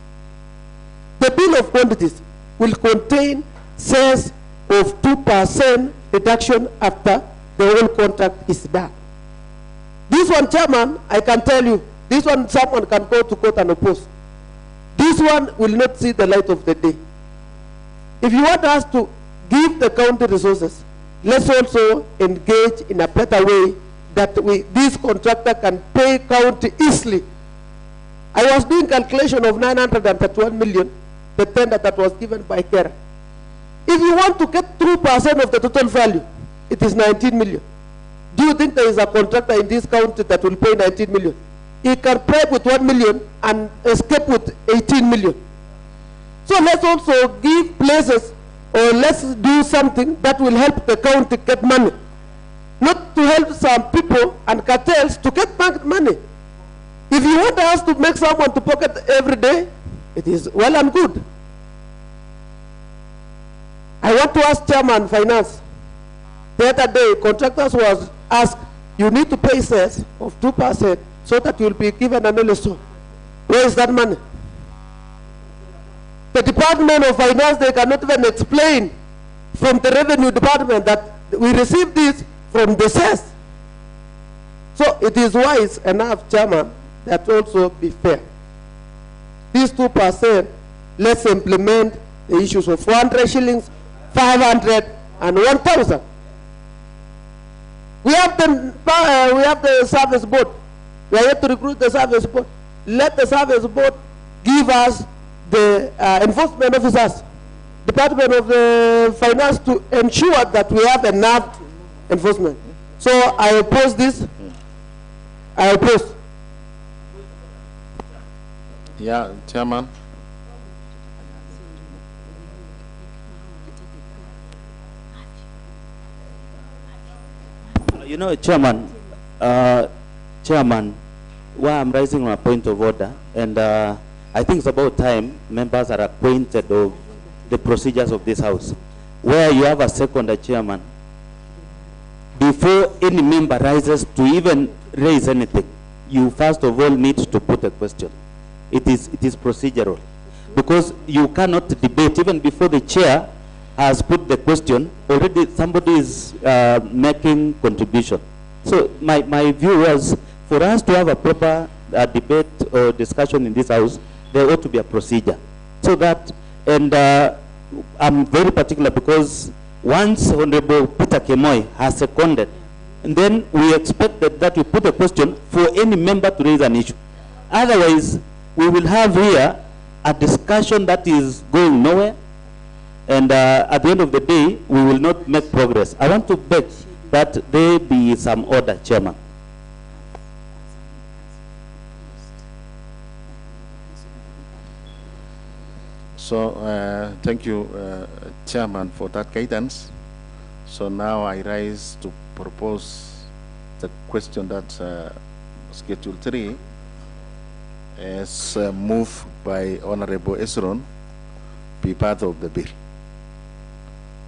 Speaker 5: will contain sales of 2% reduction after the whole contract is done. This one, Chairman, I can tell you, this one someone can go to court and oppose. This one will not see the light of the day. If you want us to give the county resources, let's also engage in a better way that this contractor can pay county easily. I was doing calculation of 931 million, the tender that was given by Kera. If you want to get 2% of the total value, it is 19 million. Do you think there is a contractor in this county that will pay 19 million? He can pay with 1 million and escape with 18 million. So let's also give places, or let's do something that will help the county get money. Not to help some people and cartels to get back money. If you want us to make someone to pocket every day, it is well and good. I want to ask Chairman Finance. The other day, contractors was asked, you need to pay cess of 2% so that you will be given an LSO. Where is that money? The Department of Finance, they cannot even explain from the Revenue Department that we received this from the cess. So it is wise enough, Chairman, that also be fair. These 2%, let's implement the issues of 400 shillings, 500, and 1,000. We have the service board. We are yet to recruit the service board. Let the service board give us the enforcement officers, Department of Finance, to ensure that we have enough enforcement. So I oppose this. I oppose.
Speaker 4: Yeah, Chairman.
Speaker 1: You know, Chairman, why I'm raising on a point of order, and I think it's about time members are acquainted of the procedures of this House. Where you have a second chairman, before any member rises to even raise anything, you first of all need to put a question. It is procedural, because you cannot debate even before the chair has put the question. Already somebody is making contribution. So my view was, for us to have a proper debate or discussion in this House, there ought to be a procedure. So that, and I'm very particular because once Honorable Peter Kemoy has seconded, and then we expect that we put a question for any member to raise an issue. Otherwise, we will have here a discussion that is going nowhere, and at the end of the day, we will not make progress. I want to beg that there be some order, Chairman.
Speaker 4: So thank you, Chairman, for that guidance. So now I rise to propose the question that Schedule 3 is moved by Honorable Esron be part of the bill.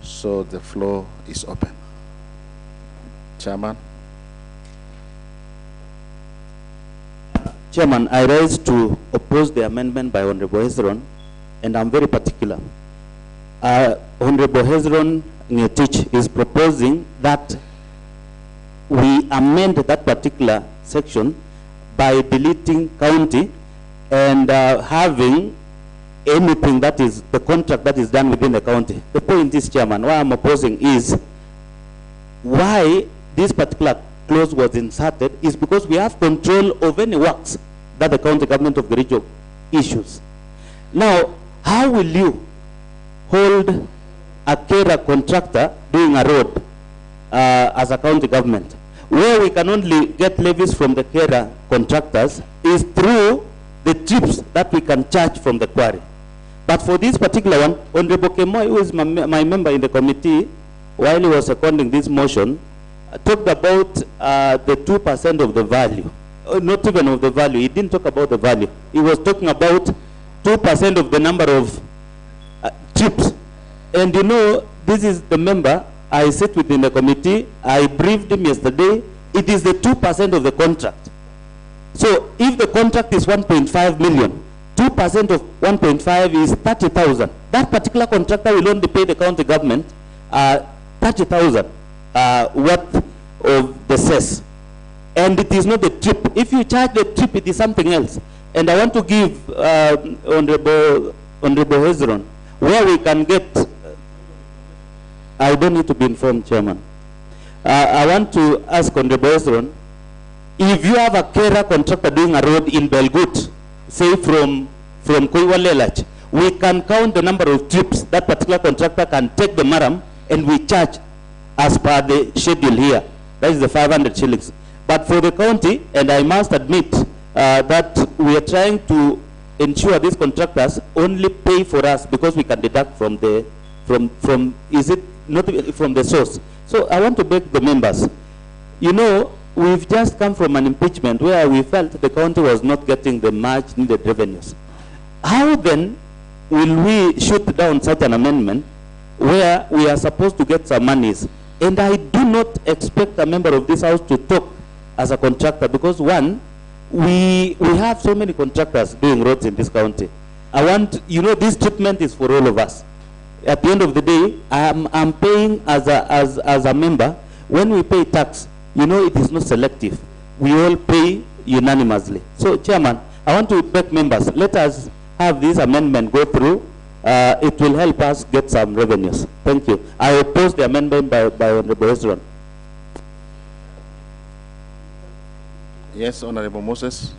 Speaker 4: So the floor is open. Chairman.
Speaker 1: Chairman, I rise to oppose the amendment by Honorable Hezron, and I'm very particular. Honorable Hezron Ngetich is proposing that we amend that particular section by deleting county and having anything that is the contract that is done within the county. The point is, Chairman, why I'm opposing is why this particular clause was inserted is because we have control of any works that the county government of Kericho issues. Now, how will you hold a carer contractor doing a road as a county government? Where we can only get levies from the carer contractors is through the trips that we can charge from the quarry. But for this particular one, Honorable Kemoy, who is my member in the committee, while he was seconding this motion, talked about the 2% of the value. Not even of the value. He didn't talk about the value. He was talking about 2% of the number of trips. And you know, this is the member I sit within the committee. I briefed him yesterday. It is the 2% of the contract. So if the contract is 1.5 million, 2% of 1.5 is 30,000. That particular contractor will only pay the county government 30,000 worth of the cess. And it is not the trip. If you charge the trip, it is something else. And I want to give Honorable Hezron where we can get, I don't need to be informed, Chairman. I want to ask Honorable Hezron, if you have a carer contractor doing a road in Belgut, say from Koiwalelach, we can count the number of trips that particular contractor can take the maram, and we charge as per the schedule here. That is the 500 shillings. But for the county, and I must admit that we are trying to ensure these contractors only pay for us because we can deduct from the, is it not from the source? So I want to beg the members, you know, we've just come from an impeachment where we felt the county was not getting the much needed revenues. How then will we shoot down such an amendment where we are supposed to get some monies? And I do not expect a member of this house to talk as a contractor because one, we have so many contractors doing roads in this county. I want, you know, this treatment is for all of us. At the end of the day, I'm paying as a member. When we pay tax, you know, it is not selective. We all pay unanimously. So, Chairman, I want to beg members, let us have this amendment go through. It will help us get some revenues. Thank you. I oppose the amendment by Honorable Hezron.
Speaker 4: Yes, Honorable Moses.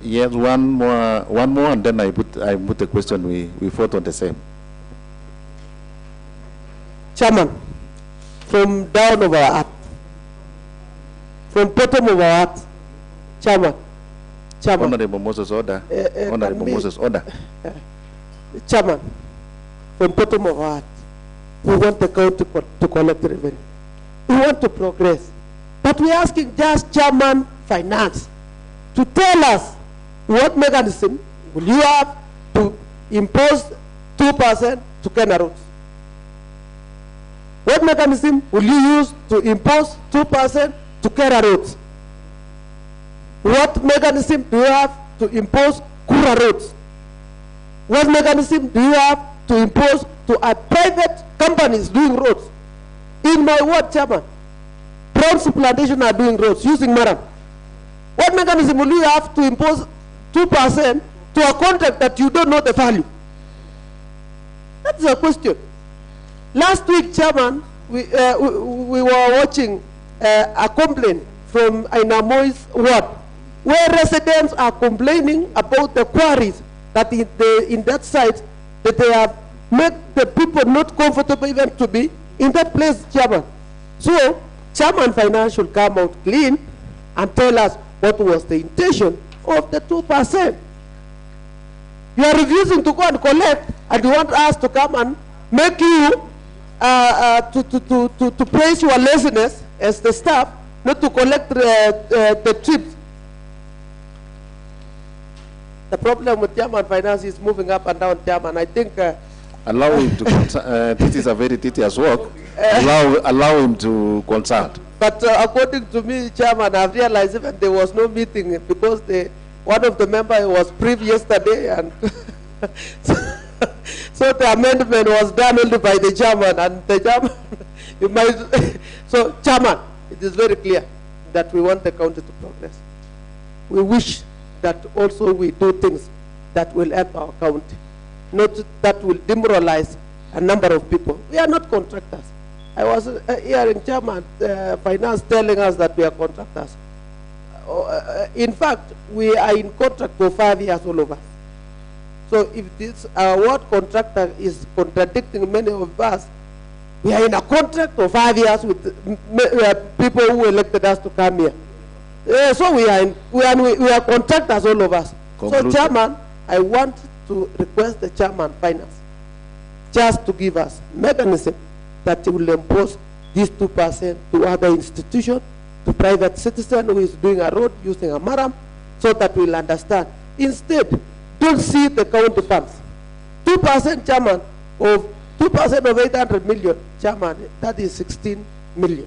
Speaker 4: Yes, one more, and then I put the question. We fought on the same.
Speaker 5: Chairman, from down of our heart, from bottom of our heart, Chairman.
Speaker 4: Honorable Moses, order. Honorable Moses, order.
Speaker 5: Chairman, from bottom of our heart, we want the county to collect revenue. We want to progress. But we're asking just Chairman Finance to tell us what mechanism will you have to impose 2% to Kenya roads? What mechanism will you use to impose 2% to Kenya roads? What mechanism do you have to impose Kura roads? What mechanism do you have to impose to a private companies doing roads? In my word, Chairman, Browns Plantation are doing roads using Maram. What mechanism will you have to impose 2% to a contract that you don't know the value? That's a question. Last week, Chairman, we were watching a complaint from Ainamoy's ward where residents are complaining about the quarries that in that site, that they have made the people not comfortable even to be in that place, Chairman. So, Chairman Finance should come out clean and tell us what was the intention of the 2%. You are refusing to go and collect, and you want us to come and make you to praise your laziness as the staff, not to collect the trips. The problem with Chairman Finance is moving up and down, Chairman. I think
Speaker 4: allow him to this is a very tedious work. Allow him to consult.
Speaker 5: But according to me, Chairman, I've realized even there was no meeting because one of the members was briefed yesterday, and so the amendment was done only by the Chairman, and the Chairman, you might, so Chairman, it is very clear that we want the county to progress. We wish that also we do things that will help our county, not that will demoralize a number of people. We are not contractors. I was hearing Chairman Finance telling us that we are contractors. In fact, we are in contract for 5 years, all of us. So if this word contractor is contradicting many of us, we are in a contract for 5 years with people who elected us to come here. So we are contractors, all of us.
Speaker 4: Conclusion.
Speaker 5: So Chairman, I want to request the Chairman Finance just to give us mechanism that will impose this 2% to other institutions, to private citizen who is doing a road using a maram, so that we'll understand. Instead, don't see the county funds. 2%, Chairman, of 2% of 800 million, Chairman, that is 16 million.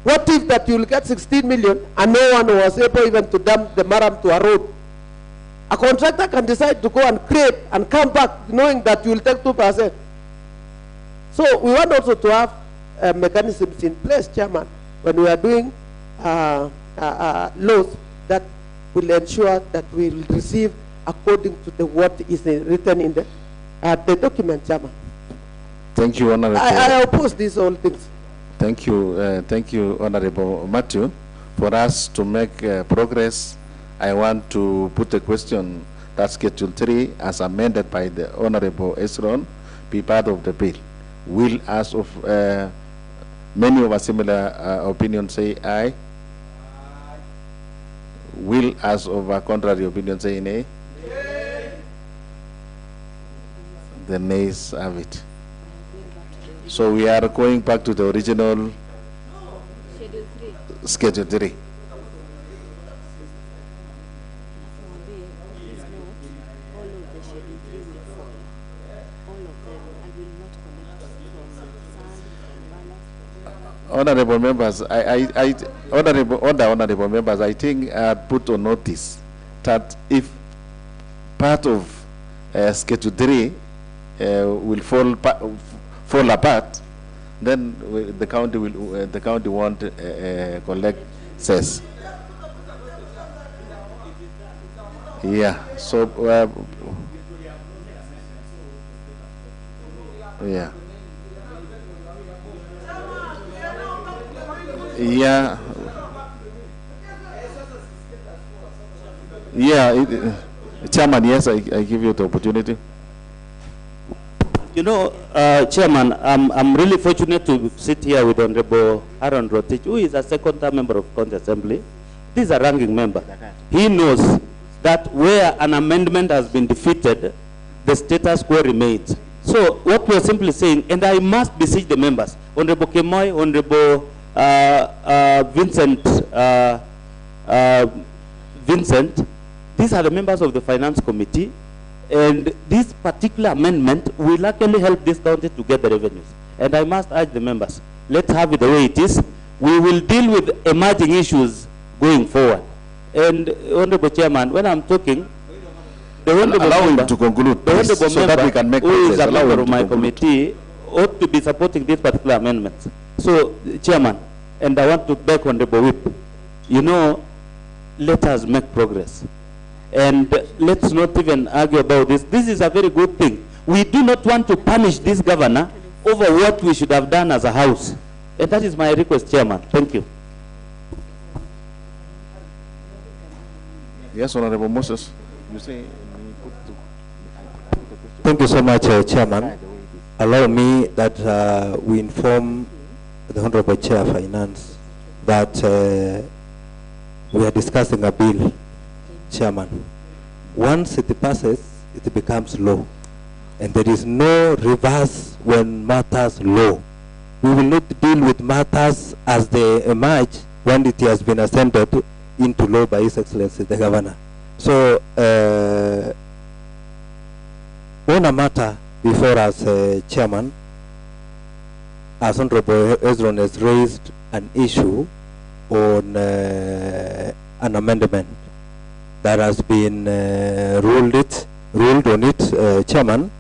Speaker 5: What if that you'll get 16 million and no one was able even to dump the maram to a road? A contractor can decide to go and create and come back knowing that you'll take 2%. So we want also to have mechanisms in place, Chairman, when we are doing laws that will ensure that we will receive according to what is written in the document, Chairman.
Speaker 4: Thank you, Honorable.
Speaker 5: I oppose these all things.
Speaker 4: Thank you, Honorable Matthew. For us to make progress, I want to put a question that Schedule 3, as amended by the Honorable Esron, be part of the bill. Will, as of many of a similar opinion, say aye? Will, as of a contrary opinion, say nay? The nays have it. So we are going back to the original Schedule 3. Honorable members, honorable members, I think I put on notice that if part of Schedule 3 will fall apart, then the county won't collect cess. Yeah. So yeah. Yeah. Yeah. Chairman, yes, I give you the opportunity.
Speaker 1: You know, Chairman, I'm really fortunate to sit here with Honorable Aaron Rotich, who is a second-term member of County Assembly. This is a ranking member. He knows that where an amendment has been defeated, the status quo remains. So what we're simply saying, and I must beseech the members, Honorable Kemoy, Honorable Vincent, these are the members of the Finance Committee, and this particular amendment will actually help this county to get the revenues. And I must urge the members, let's have it the way it is. We will deal with emerging issues going forward. And Honorable Chairman, when I'm talking, the Honorable
Speaker 4: allow
Speaker 1: member,
Speaker 4: him to conclude,
Speaker 1: the Honorable
Speaker 4: so
Speaker 1: member
Speaker 4: that we can make
Speaker 1: who is a
Speaker 4: progress.
Speaker 1: member of my committee ought to be supporting this particular amendment. So, Chairman, and I want to beg Honorable Whip, you know, let us make progress. And let's not even argue about this. This is a very good thing. We do not want to punish this governor over what we should have done as a house. And that is my request, Chairman. Thank you.
Speaker 4: Yes, Honorable Moses. You say
Speaker 9: Thank you so much, Chairman. Allow me that we inform the Honorable Chair of Finance that we are discussing a bill, Chairman. Once it passes, it becomes law. And there is no reverse when matters law. We will not deal with matters as they emerge when it has been ascended into law by His Excellency the Governor. So, on a matter before us, Chairman, as Honorable Ezron has raised an issue on an amendment that has been ruled on it, Chairman.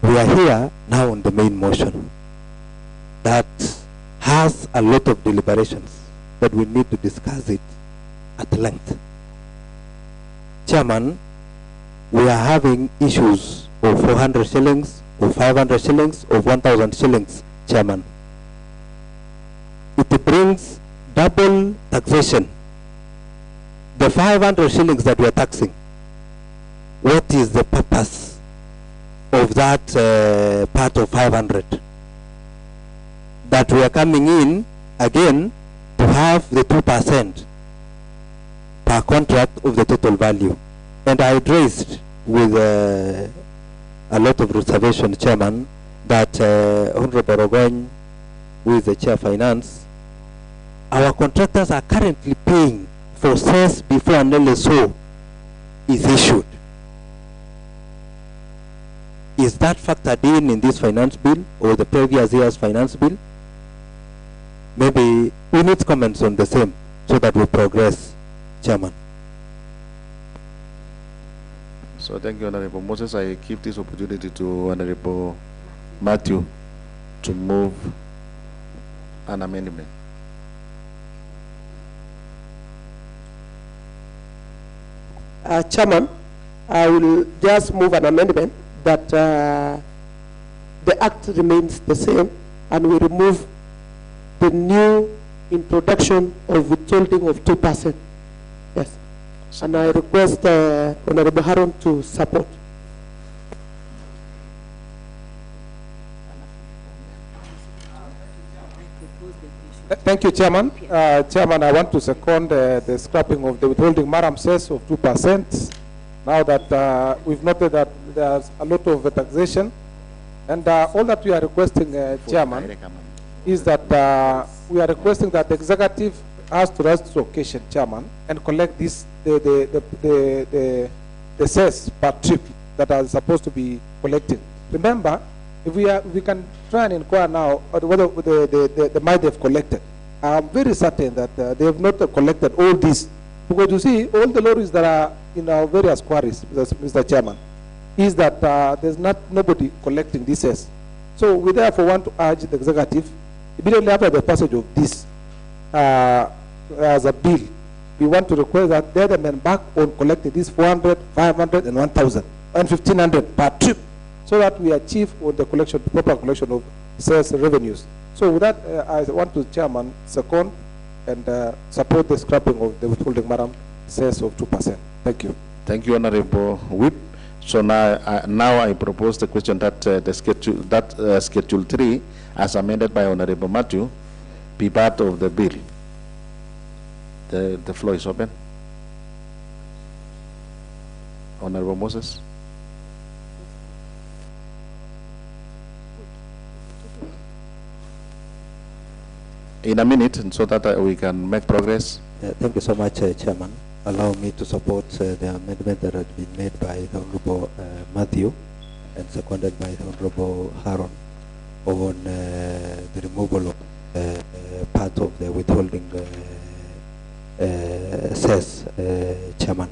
Speaker 9: We are here now on the main motion that has a lot of deliberations that we need to discuss it at length. Chairman, we are having issues of 400 shillings, of 500 shillings, of 1,000 shillings, Chairman. It brings double taxation. The 500 shillings that we are taxing, what is the purpose of that part of 500? That we are coming in again to have the 2% per contract of the total value. And I raised with a lot of reservation, Chairman, that Honorable Rogoin, who is the Chair of Finance, our contractors are currently paying for sales before an LSO is issued. Is that factored in this finance bill or the previous year's finance bill? Maybe we need comments on the same so that we progress, Chairman.
Speaker 4: So thank you, Honorable Moses. I give this opportunity to Honorable Matthew to move an amendment.
Speaker 5: Chairman, I will just move an amendment that the act remains the same and we remove the new introduction of withholding of 2%. Yes. And I request Honorable Haron to support.
Speaker 7: Thank you, Chairman. Chairman, I want to second the scrapping of the withholding Maram says of 2%. Now that we've noted that there's a lot of taxation, and all that we are requesting, Chairman, is that we are requesting that the executive has to rise to the occasion, Chairman, and collect this the cess per trip that are supposed to be collecting. Remember, if we can try and inquire now whether the money they've collected. I'm very certain that they have not collected all this, because you see all the lorries that are in our various quarries, Mr. Chairman, is that there's nobody collecting this cess. So we therefore want to urge the executive immediately after the passage of this as a bill. We want to request that they then back on collecting this 400, 500, and 1,000 and 1,500 per trip, so that we achieve on the collection, proper collection of sales revenues. So with that, I want to, Chairman, second and support the scrapping of the withholding Maram sales of 2%. Thank you.
Speaker 4: Thank you, Honorable Whip. So now I propose the question that Schedule 3, as amended by Honorable Matthew, be part of the bill. The floor is open. Honorable Moses. In a minute, so that we can make progress.
Speaker 9: Thank you so much, Chairman. Allow me to support the amendment that has been made by the Honorable Matthew and seconded by the Honorable Haron on the removal of part of the withholding cess, Chairman.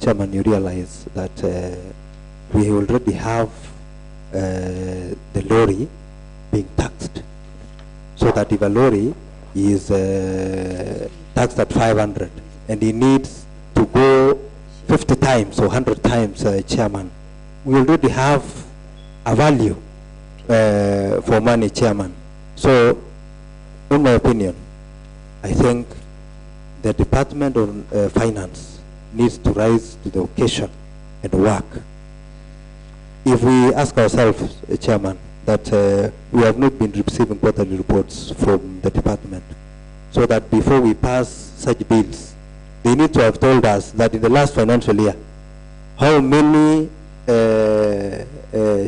Speaker 9: Chairman, you realize that we already have the lorry being taxed, so that if a lorry is taxed at 500 and he needs to go 50 times or 100 times, Chairman, we already have a value for money, Chairman. So, in my opinion, I think the Department of Finance needs to rise to the occasion and work. If we ask ourselves, Chairman, that we have not been receiving quarterly reports from the department, so that before we pass such bills, they need to have told us that in the last financial year, how many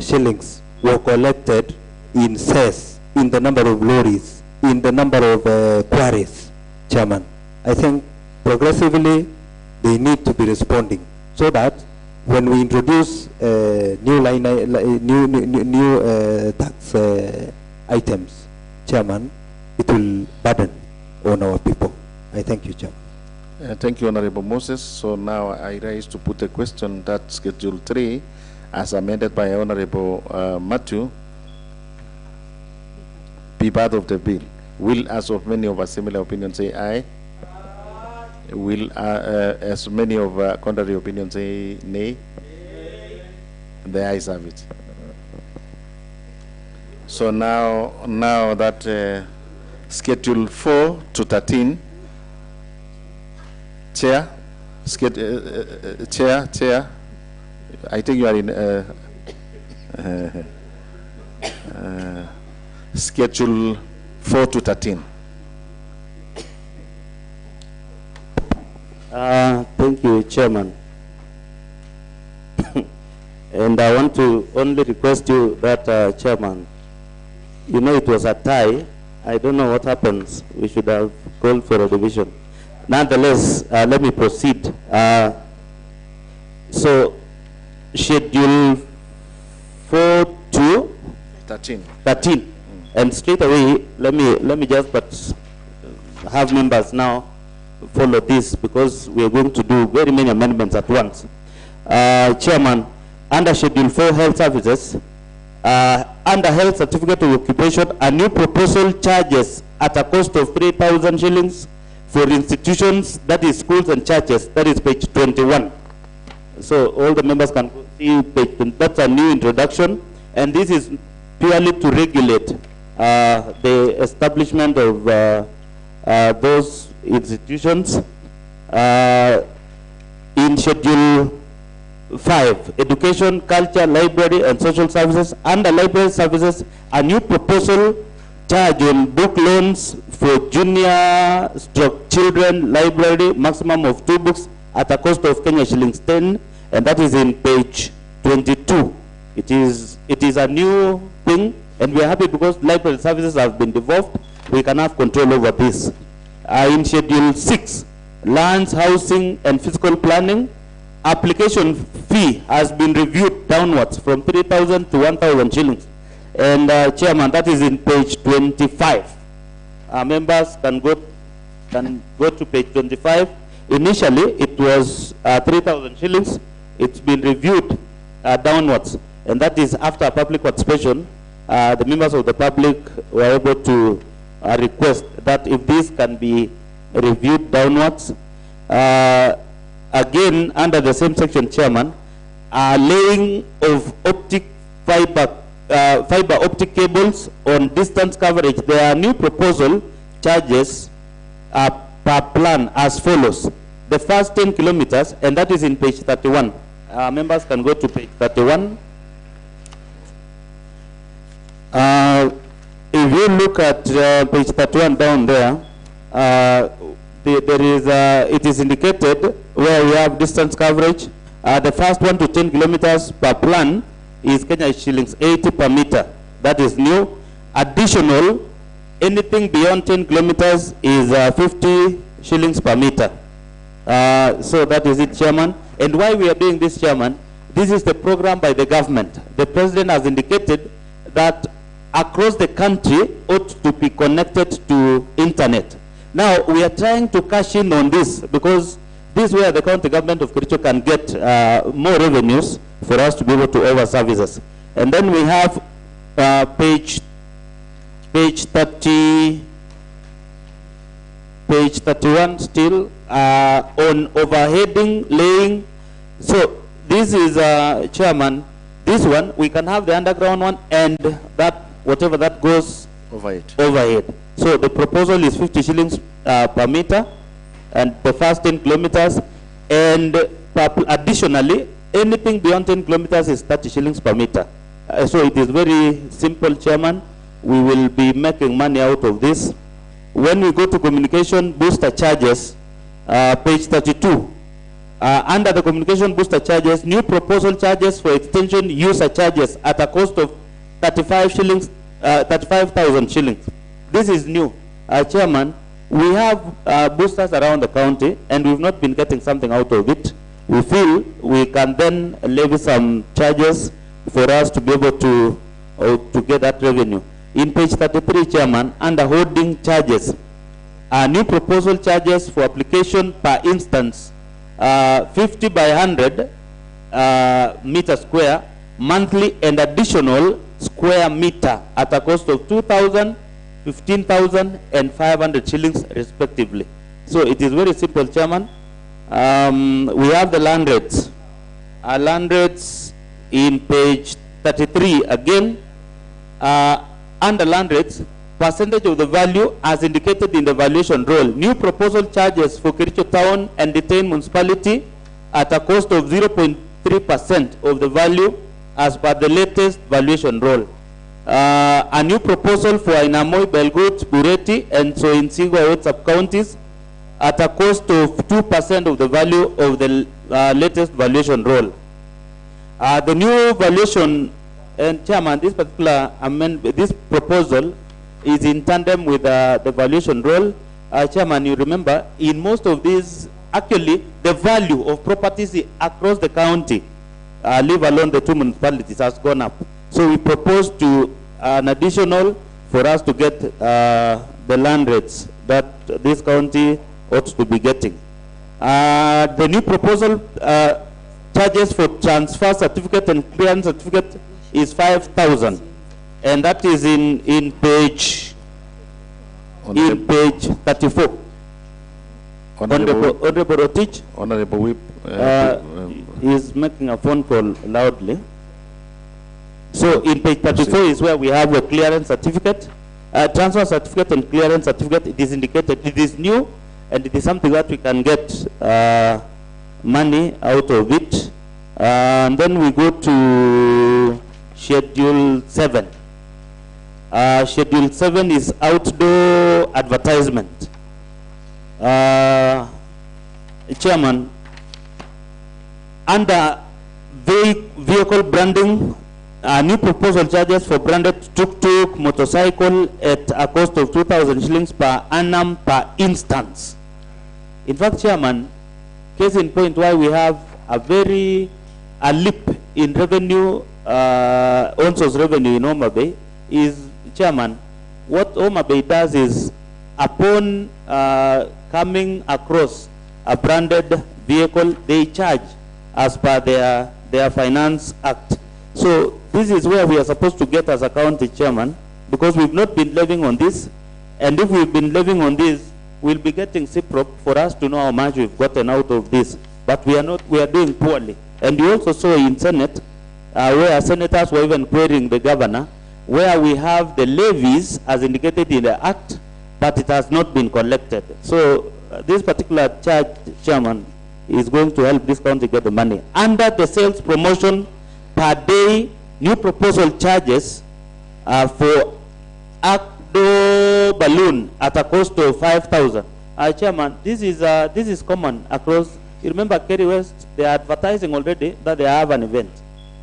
Speaker 9: shillings were collected in cess, in the number of lorries, in the number of quarries, Chairman. I think progressively they need to be responding, so that when we introduce new tax items, Chairman, it will burden on our people. I thank you, Chairman.
Speaker 4: Thank you, Honorable Moses. So now I rise to put a question that Schedule 3, as amended by Honorable Matthew, be part of the bill. Will, as of many of us similar opinions, say aye? Will, as many of contrary opinions, say nay? The ayes have it. So now that Schedule 4 to 13, Chair, Chair, I think you are in Schedule 4 to 13.
Speaker 1: Thank you, Chairman. And I want to only request you that, Chairman, you know it was a tie. I don't know what happens. We should have called for a division. Nonetheless, let me proceed. So, Schedule 4 to 13. And straight away, let me just have members now follow this, because we are going to do very many amendments at once. Chairman, under Schedule 4 Health Services, under Health Certificate of Occupation, a new proposal charges at a cost of 3,000 shillings for institutions, that is schools and churches. That is page 21. So all the members can see page 20. That's a new introduction, and this is purely to regulate the establishment of those institutions. In Schedule 5, Education, Culture, Library, and Social Services. Under Library Services, a new proposal charge on book loans for junior stroke children library, maximum of 2 books at a cost of Kenya shillings 10, and that is in page 22. It is a new thing, and we are happy because library services have been devolved. We can have control over this. In Schedule 6, lands, housing, and physical planning, application fee has been reviewed downwards from 3,000 to 1,000 shillings. And Chairman, that is in page 25. Members can go to page 25. Initially, it was 3,000 shillings. It's been reviewed downwards, and that is after a public participation. The members of the public were able to request that if this can be reviewed downwards. Again, under the same section, Chairman, laying of fiber optic cables on distance coverage. There are new proposal charges per plan as follows. The first 10 kilometers, and that is in page 31. Members can go to page 31. If you look at page 31 down there, it is indicated where we have distance coverage. The first 1 to 10 kilometers per plan is Kenya shillings 80 per meter. That is new. Additional, anything beyond 10 kilometers is 50 shillings per meter. So that is it, Chairman. And why we are doing this, Chairman, this is the program by the government. The President has indicated that across the country ought to be connected to internet. Now, we are trying to cash in on this, because this is where the county government of Kericho can get more revenues for us to be able to offer services. And then we have page 31 still on overheading, laying. So this is, Chairman, this one, we can have the underground one and that, whatever that goes overhead. So the proposal is 50 shillings per meter, and the first 10 kilometers. And additionally, anything beyond 10 kilometers is 30 shillings per meter. So it is very simple, Chairman. We will be making money out of this. When we go to communication booster charges, page 32, under the communication booster charges, new proposal charges for extension user charges at a cost of 35,000 shillings. This is new. Chairman, we have boosters around the county and we've not been getting something out of it. We feel we can then levy some charges for us to be able to get that revenue. In page 33, Chairman, under holding charges, new proposal charges for application per instance, 50 by 100 meter square, monthly and additional square meter at a cost of 2,000, 15,000 and 500 shillings respectively. So it is very simple, Chairman. We have the land rates. Land rates in page 33 again. Under land rates, percentage of the value as indicated in the valuation roll. New proposal charges for Kericho Town and Detain Municipality at a cost of 0.3% of the value as per the latest valuation roll. A new proposal for Ainamoi, Belgut, Bureti, and so in Sigwa sub-counties at a cost of 2% of the value of the latest valuation roll. The new valuation, and Chairman, this particular amendment, this proposal is in tandem with the valuation roll. Chairman, you remember, in most of these, actually, the value of properties across the county, leave alone the two municipalities, has gone up. So we propose to an additional for us to get the land rates that this county ought to be getting. The new proposal charges for transfer certificate and clearance certificate is 5,000, and that is in page 34. Honorable Rotich.
Speaker 4: Honorable Whip.
Speaker 1: Is making a phone call loudly. So in page 34 is where we have a clearance certificate, transfer certificate and clearance certificate. It is indicated. It is new, and it is something that we can get money out of it. And then we go to Schedule 7. Schedule 7 is outdoor advertisement. Chairman, under vehicle branding, new proposal charges for branded tuk-tuk motorcycle at a cost of 2,000 shillings per annum per instance. In fact, Chairman, case in point why we have a leap in revenue, ONSO's revenue in Homa Bay is, Chairman, what Homa Bay does is, upon coming across a branded vehicle, they charge as per their Finance Act. So this is where we are supposed to get as a county, Chairman, because we've not been levying on this, and if we've been levying on this, we'll be getting CPROP for us to know how much we've gotten out of this. But we are doing poorly. And you also saw in Senate, where senators were even querying the governor, where we have the levies as indicated in the Act, but it has not been collected. So this particular charge, Chairman, is going to help this county get the money. Under the sales promotion per day, new proposal charges for outdoor balloon at a cost of 5,000. Chairman, this is common across. You remember Kerry West, they are advertising already that they have an event,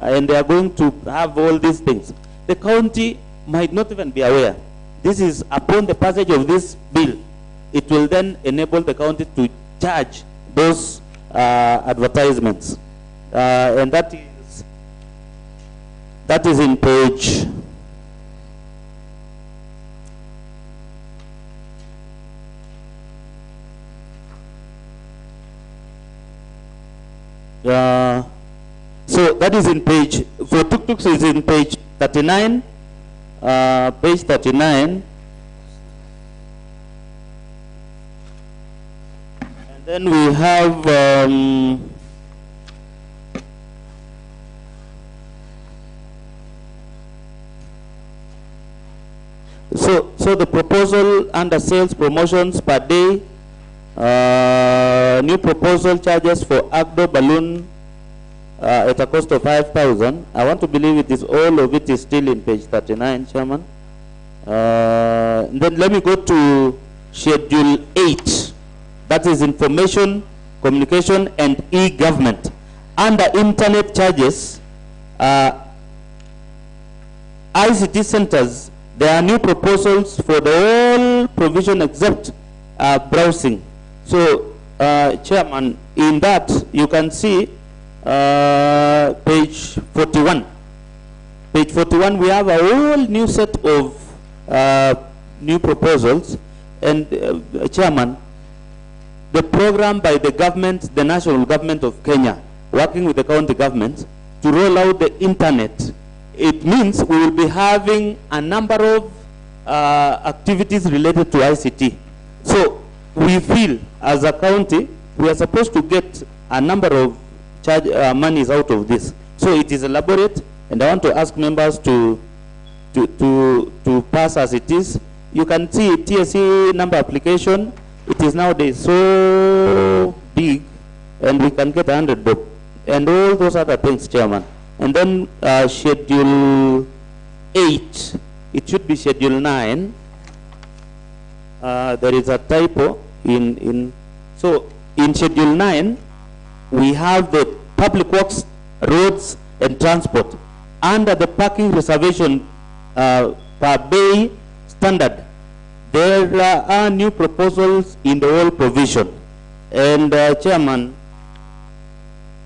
Speaker 1: and they are going to have all these things. The county might not even be aware. This is upon the passage of this bill, it will then enable the county to charge those advertisements, and that is in page so that is in page, for tuk-tuks is in page 39, page 39. And then we have so the proposal under sales promotions per day New proposal charges for AGDO balloon at a cost of 5,000. I want to believe it is all of it is still in page 39, Chairman. Then let me go to Schedule 8. That is information, communication, and e-government. Under internet charges, ICT centers, there are new proposals for the whole provision except browsing. So, Chairman, in that you can see page 41. Page 41, we have a whole new set of new proposals. And Chairman, the program by the government, the national government of Kenya, working with the county government to roll out the internet, it means we will be having a number of activities related to ICT. So we feel as a county, we are supposed to get a number of monies out of this. So it is elaborate, and I want to ask members to pass as it is. You can see TSE number application, it is nowadays so big, and we can get 100 bob, and all those other things, Chairman. And then Schedule 8, it should be Schedule 9. There is a typo so in Schedule 9, we have the public works, roads, and transport. Under the parking reservation per bay standard, there are new proposals in the whole provision. And Chairman,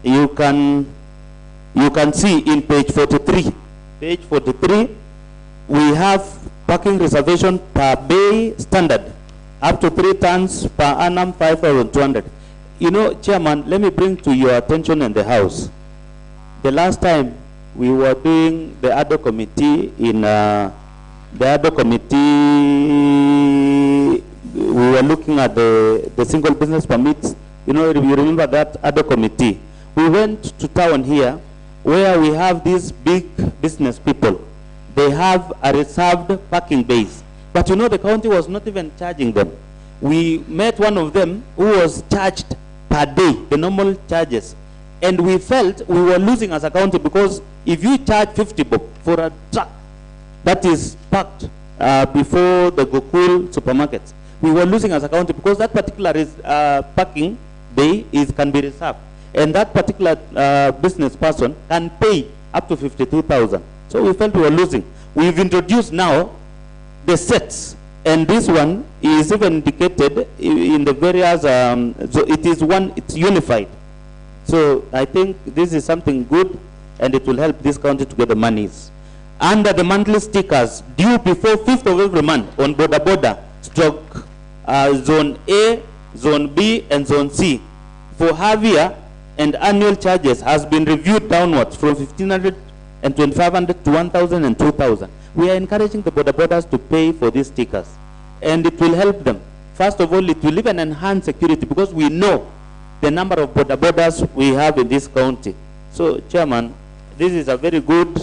Speaker 1: you can see in page 43. Page 43, we have parking reservation per bay standard, up to 3 tons per annum, 5,200. You know, Chairman, let me bring to your attention in the House. The last time we were doing the ADO committee we were looking at the single business permits. You know, you remember that ADO committee. We went to town here where we have these big business people. They have a reserved parking base. But you know, the county was not even charging them. We met one of them who was charged per day, the normal charges. And we felt we were losing as a county, because if you charge 50 bob for a truck that is parked before the Gokul supermarkets, we were losing as a county, because that particular parking bay can be reserved. And that particular business person can pay up to 52,000. So we felt we were losing. We've introduced now the sets, and this one is even indicated in the various, so it is it's unified. So I think this is something good, and it will help this county to get the monies. Under the monthly stickers due before 5th of every month on border, stroke Zone A, Zone B, and Zone C, for half-year and annual charges has been reviewed downwards from 1,500 and 2,500 to 1,000 and 2,000. We are encouraging the borders to pay for these stickers, and it will help them. First of all, it will even enhance security, because we know the number of borders we have in this county. So, Chairman, this is a very good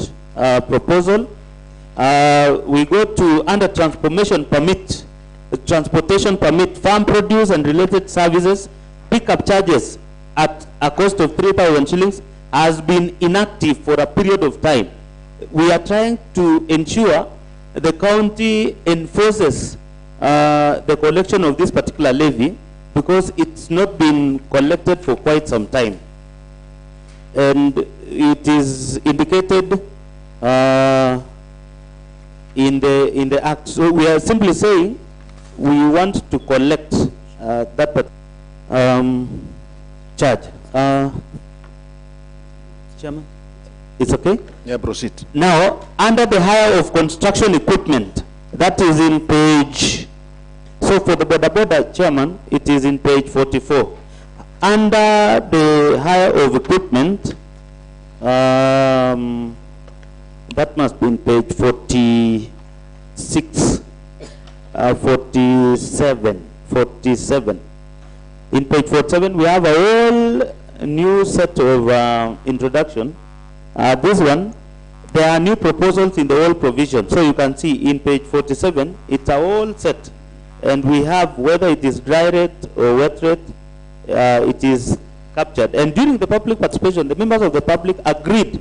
Speaker 1: proposal. We go to under transportation permit, farm produce and related services, pickup charges at a cost of 3,000 shillings has been inactive for a period of time. We are trying to ensure the county enforces the collection of this particular levy, because it's not been collected for quite some time. And it is indicated in the act. So we are simply saying we want to collect that charge. Chairman, it's okay?
Speaker 4: Yeah, proceed.
Speaker 1: Now, under the hire of construction equipment, that is in page, so for the border, Chairman, it is in page 44. Under the hire of equipment, that must be in page 46, 47. In page 47, we have a whole new set of introduction. This one, there are new proposals in the whole provision. So you can see in page 47, it's a whole set. and we have, whether it is dry rate or wet rate, it is captured. And during the public participation, the members of the public agreed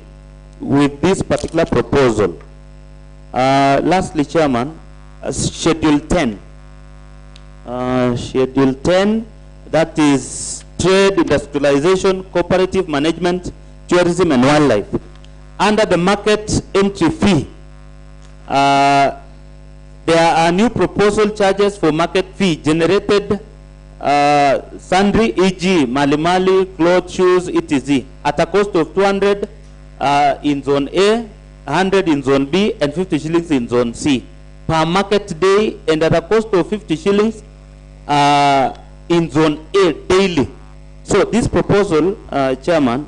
Speaker 1: with this particular proposal. Lastly, Chairman, Schedule 10. Schedule 10, that is trade, industrialization, cooperative management, tourism and wildlife. Under the market entry fee, there are new proposal charges for market fee generated sundry, e.g. mali, clothes, shoes, etc. at a cost of 200 in Zone A, 100 in Zone B, and 50 shillings in Zone C per market day, and at a cost of 50 shillings in Zone A daily. So this proposal, Chairman,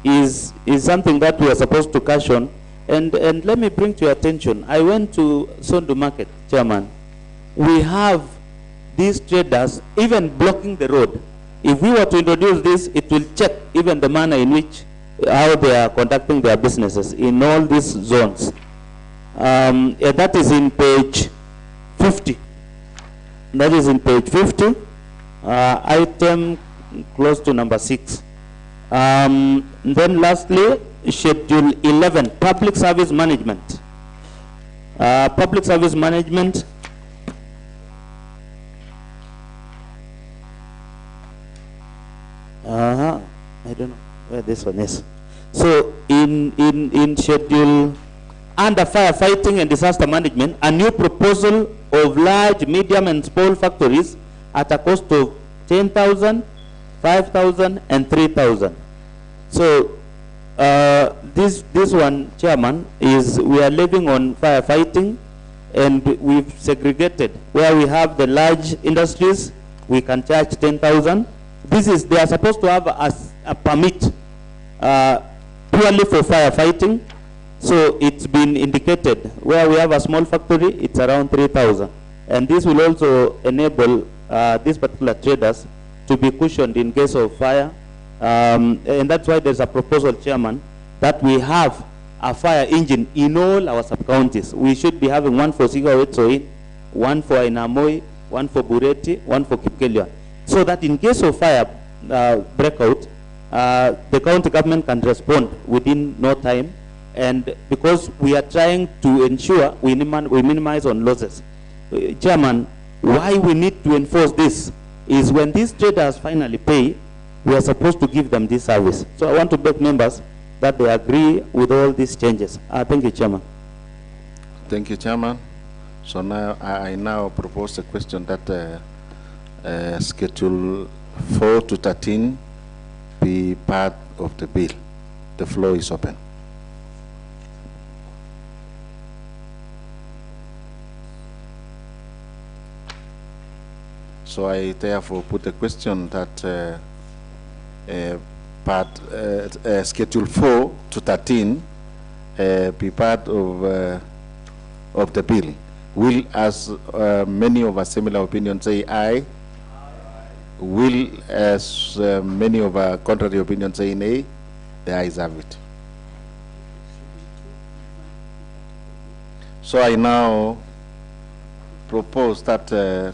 Speaker 1: is something that we are supposed to cash on. And let me bring to your attention, I went to Sondu Market, Chairman. We have these traders even blocking the road. If we were to introduce this, it will check even the manner in which, how they are conducting their businesses in all these zones. That is in page 50. That is in page 50, item close to number 6. Then lastly, Schedule 11, Public Service Management. Public Service Management. I don't know where this one is. So in Schedule under Firefighting and Disaster Management, a new proposal of large, medium and small factories at a cost of 10,000, 5,000 and 3,000. So this one, Chairman, is we are living on firefighting, and we've segregated where we have the large industries, we can charge 10,000. They are supposed to have a permit purely for firefighting. So it's been indicated where we have a small factory, it's around 3,000. And this will also enable these particular traders to be cushioned in case of fire. And that's why there's a proposal, Chairman, that we have a fire engine in all our sub-counties. We should be having one for Sigawetsoin, one for Inamoi, one for Bureti, one for Kipkelia. So that in case of fire breakout, the county government can respond within no time. And because we are trying to ensure we minimize on losses. Chairman, why we need to enforce this is when these traders finally pay, we are supposed to give them this service. So I want to beg members that they agree with all these changes. Thank you, Chairman.
Speaker 4: Thank you, Chairman. So now I now propose a question that Schedule 4 to 13 be part of the bill. The floor is open. So I therefore put a question that Schedule 4 to 13 be part of the bill. Will, as many of a similar opinion say aye? Will, as many of a contrary opinion say nay? The ayes have it. So I now propose that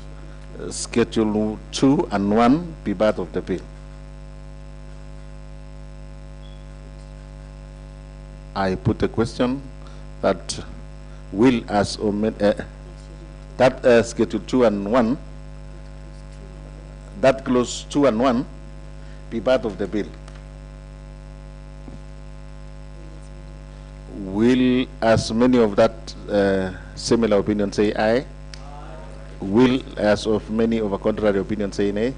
Speaker 4: Schedule 2 and 1 be part of the bill. I put a question that will, as that Schedule 2 and 1, that clause 2 and 1 be part of the bill. Will, as many of that similar opinion say aye? Will, as of many of a contrary opinion say nay?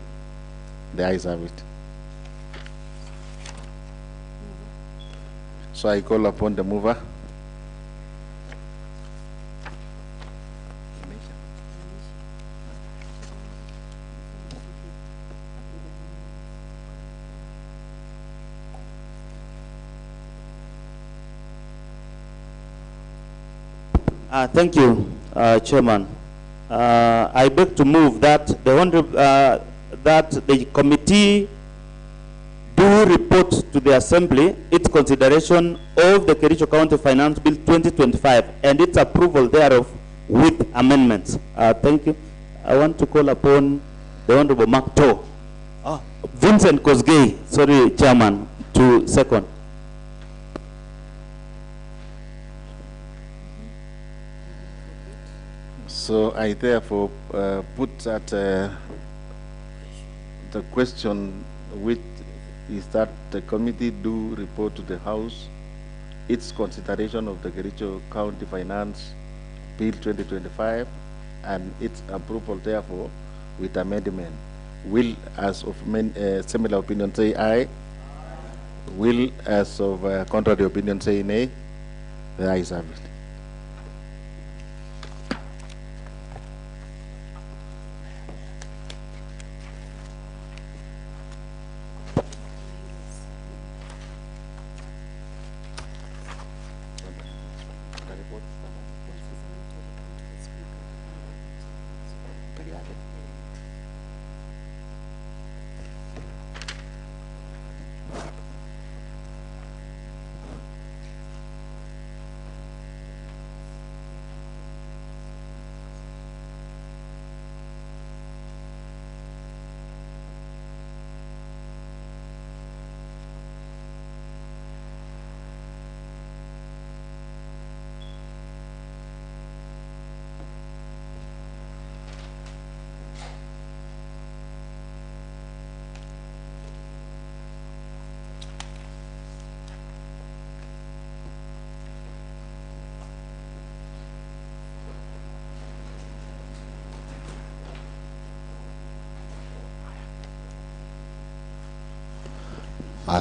Speaker 4: The ayes have it. So I call upon the mover.
Speaker 1: Thank you, Chairman. I beg to move that the committee do report to the Assembly its consideration of the Kericho County Finance Bill 2025 and its approval thereof with amendments. Thank you. I want to call upon the Honorable Mark To. Vincent Kosgei, sorry, Chairman, to second.
Speaker 4: So I therefore put that the question, which is that the committee do report to the House its consideration of the Kericho County Finance Bill 2025 and its approval therefore with amendment. Will, as of similar opinion, say aye. Will, as of contrary opinion, say nay. The ayes have it.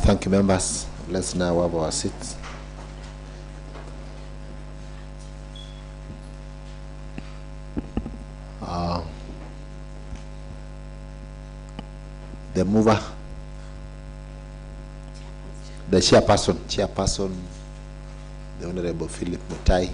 Speaker 2: Thank you, members. Let's now have our seats. The mover, the chairperson, the Honorable Philip Mutai.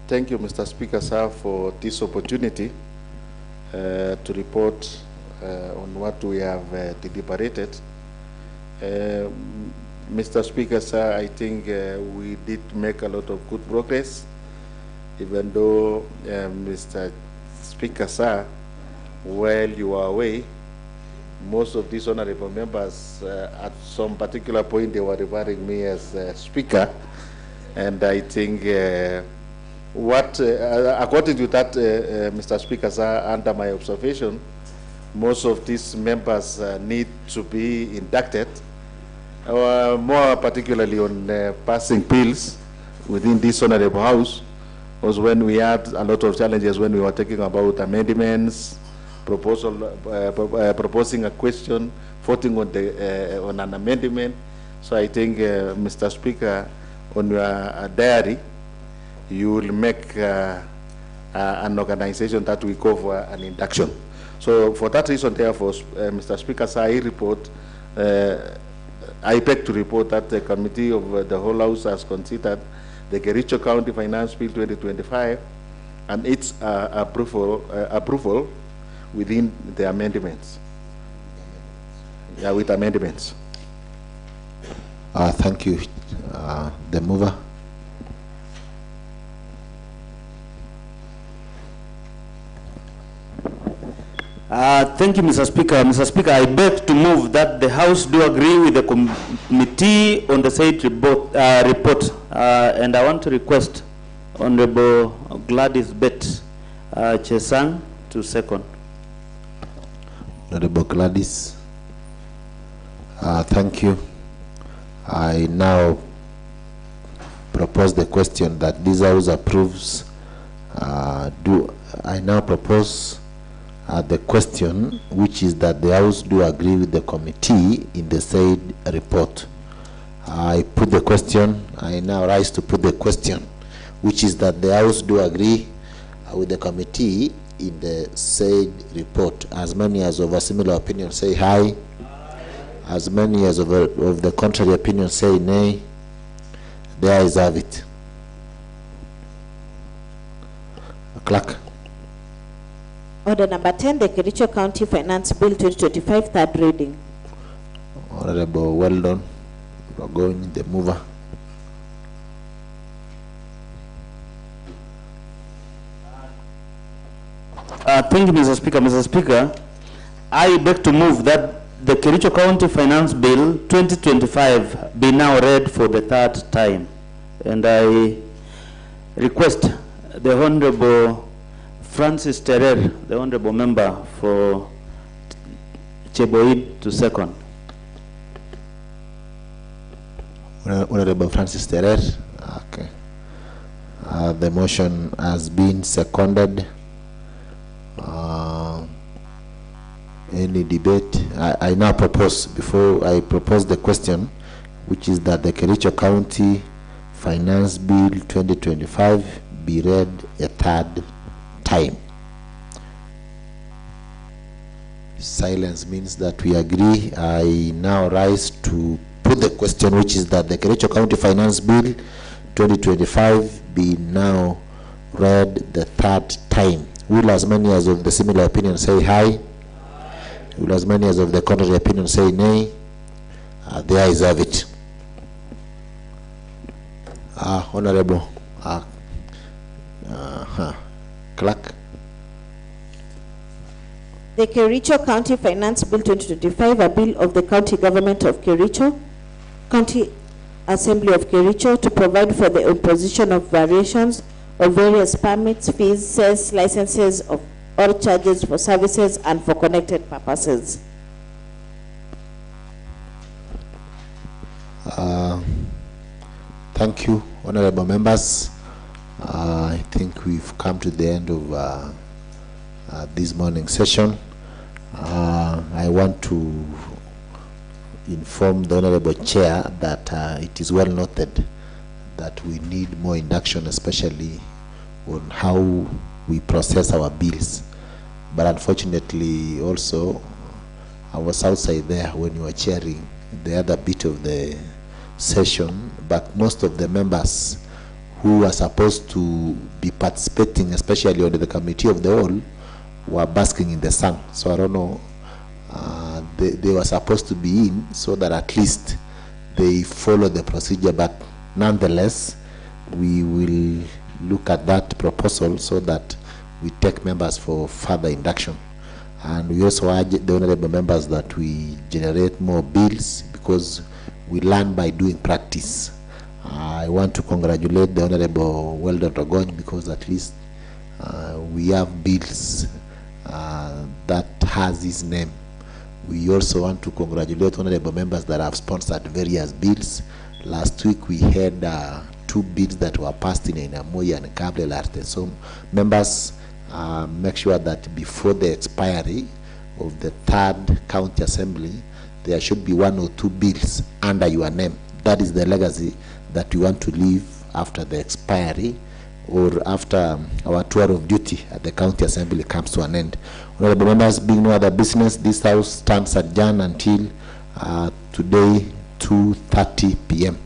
Speaker 4: Thank you, Mr. Speaker, sir, for this opportunity to report on what we have deliberated. Mr. Speaker, sir, I think we did make a lot of good progress, even though, Mr. Speaker, sir, while you were away, most of these honorable members, at some particular point, they were referring me as Speaker, and I think according to that, Mr. Speaker, sir, under my observation, most of these members need to be inducted, more particularly on passing bills within this honorable house, was when we had a lot of challenges when we were talking about amendments, proposing a question, voting on on an amendment. So I think, Mr. Speaker, on your diary, you will make an organization that we call for an induction. So for that reason, therefore, Mr. Speaker, sir, I beg to report that the committee of the whole House has considered the Kericho County Finance Bill 2025 and its approval within the amendments. Yeah, with amendments.
Speaker 2: Thank you. The mover.
Speaker 1: Thank you, Mr. Speaker. Mr. Speaker, I beg to move that the House do agree with the committee on the said report, and I want to request Honorable Gladys Bet Chesang to second.
Speaker 2: Honorable Gladys. Thank you. I now propose the question that this House approves. I now propose the question, which is that the House do agree with the committee in the said report. I put the question. I now rise to put the question, which is that the House do agree with the committee in the said report. As many as of a similar opinion say aye. As many as of the contrary opinion say nay. The ayes have it. Clerk.
Speaker 3: Order number 10, the Kericho County Finance Bill 2025, third reading.
Speaker 2: Honorable Weldon Rogony, the mover.
Speaker 1: Thank you, Mr. Speaker. Mr. Speaker, I beg to move that the Kericho County Finance Bill 2025 be now read for the third time. And I request the Honorable Francis Terer, the Honorable Member for Cheboid, to second.
Speaker 2: Honorable Francis Terer. Okay. The motion has been seconded. Any debate? I now propose, before I propose the question, which is that the Kericho County Finance Bill 2025 be read a third time. Silence means that we agree. I now rise to put the question, which is that the Kericho County Finance Bill 2025 be now read the third time. Will as many as of the similar opinion say aye? Will as many as of the contrary opinion say nay? The ayes have it. Honorable Clerk.
Speaker 3: The Kericho County Finance Bill 2025, a bill of the County Government of Kericho, County Assembly of Kericho, to provide for the imposition of variations of various permits, fees, sales, licenses, or charges for services and for connected purposes.
Speaker 2: Thank you, honorable members. I think we've come to the end of this morning session. I want to inform the honorable chair that it is well noted that we need more induction, especially on how we process our bills. But unfortunately also, I was outside there when you were chairing the other bit of the session, but most of the members who are supposed to be participating, especially under the committee of the whole, were basking in the sun. So I don't know, they were supposed to be in so that at least they follow the procedure, but nonetheless, we will look at that proposal so that we take members for further induction. And we also urge the honorable members that we generate more bills, because we learn by doing practice. I want to congratulate the Honorable Weldon Rogony, because at least we have bills that has his name. We also want to congratulate honorable members that have sponsored various bills. Last week we had 2 bills that were passed in Inamoya and Kable Larte. So members, make sure that before the expiry of the 3rd County Assembly, there should be 1 or 2 bills under your name. That is the legacy that we want to leave after the expiry, or after our tour of duty at the County Assembly comes to an end. Honorable members, being no other business, this House stands adjourned until today, 2:30 p.m.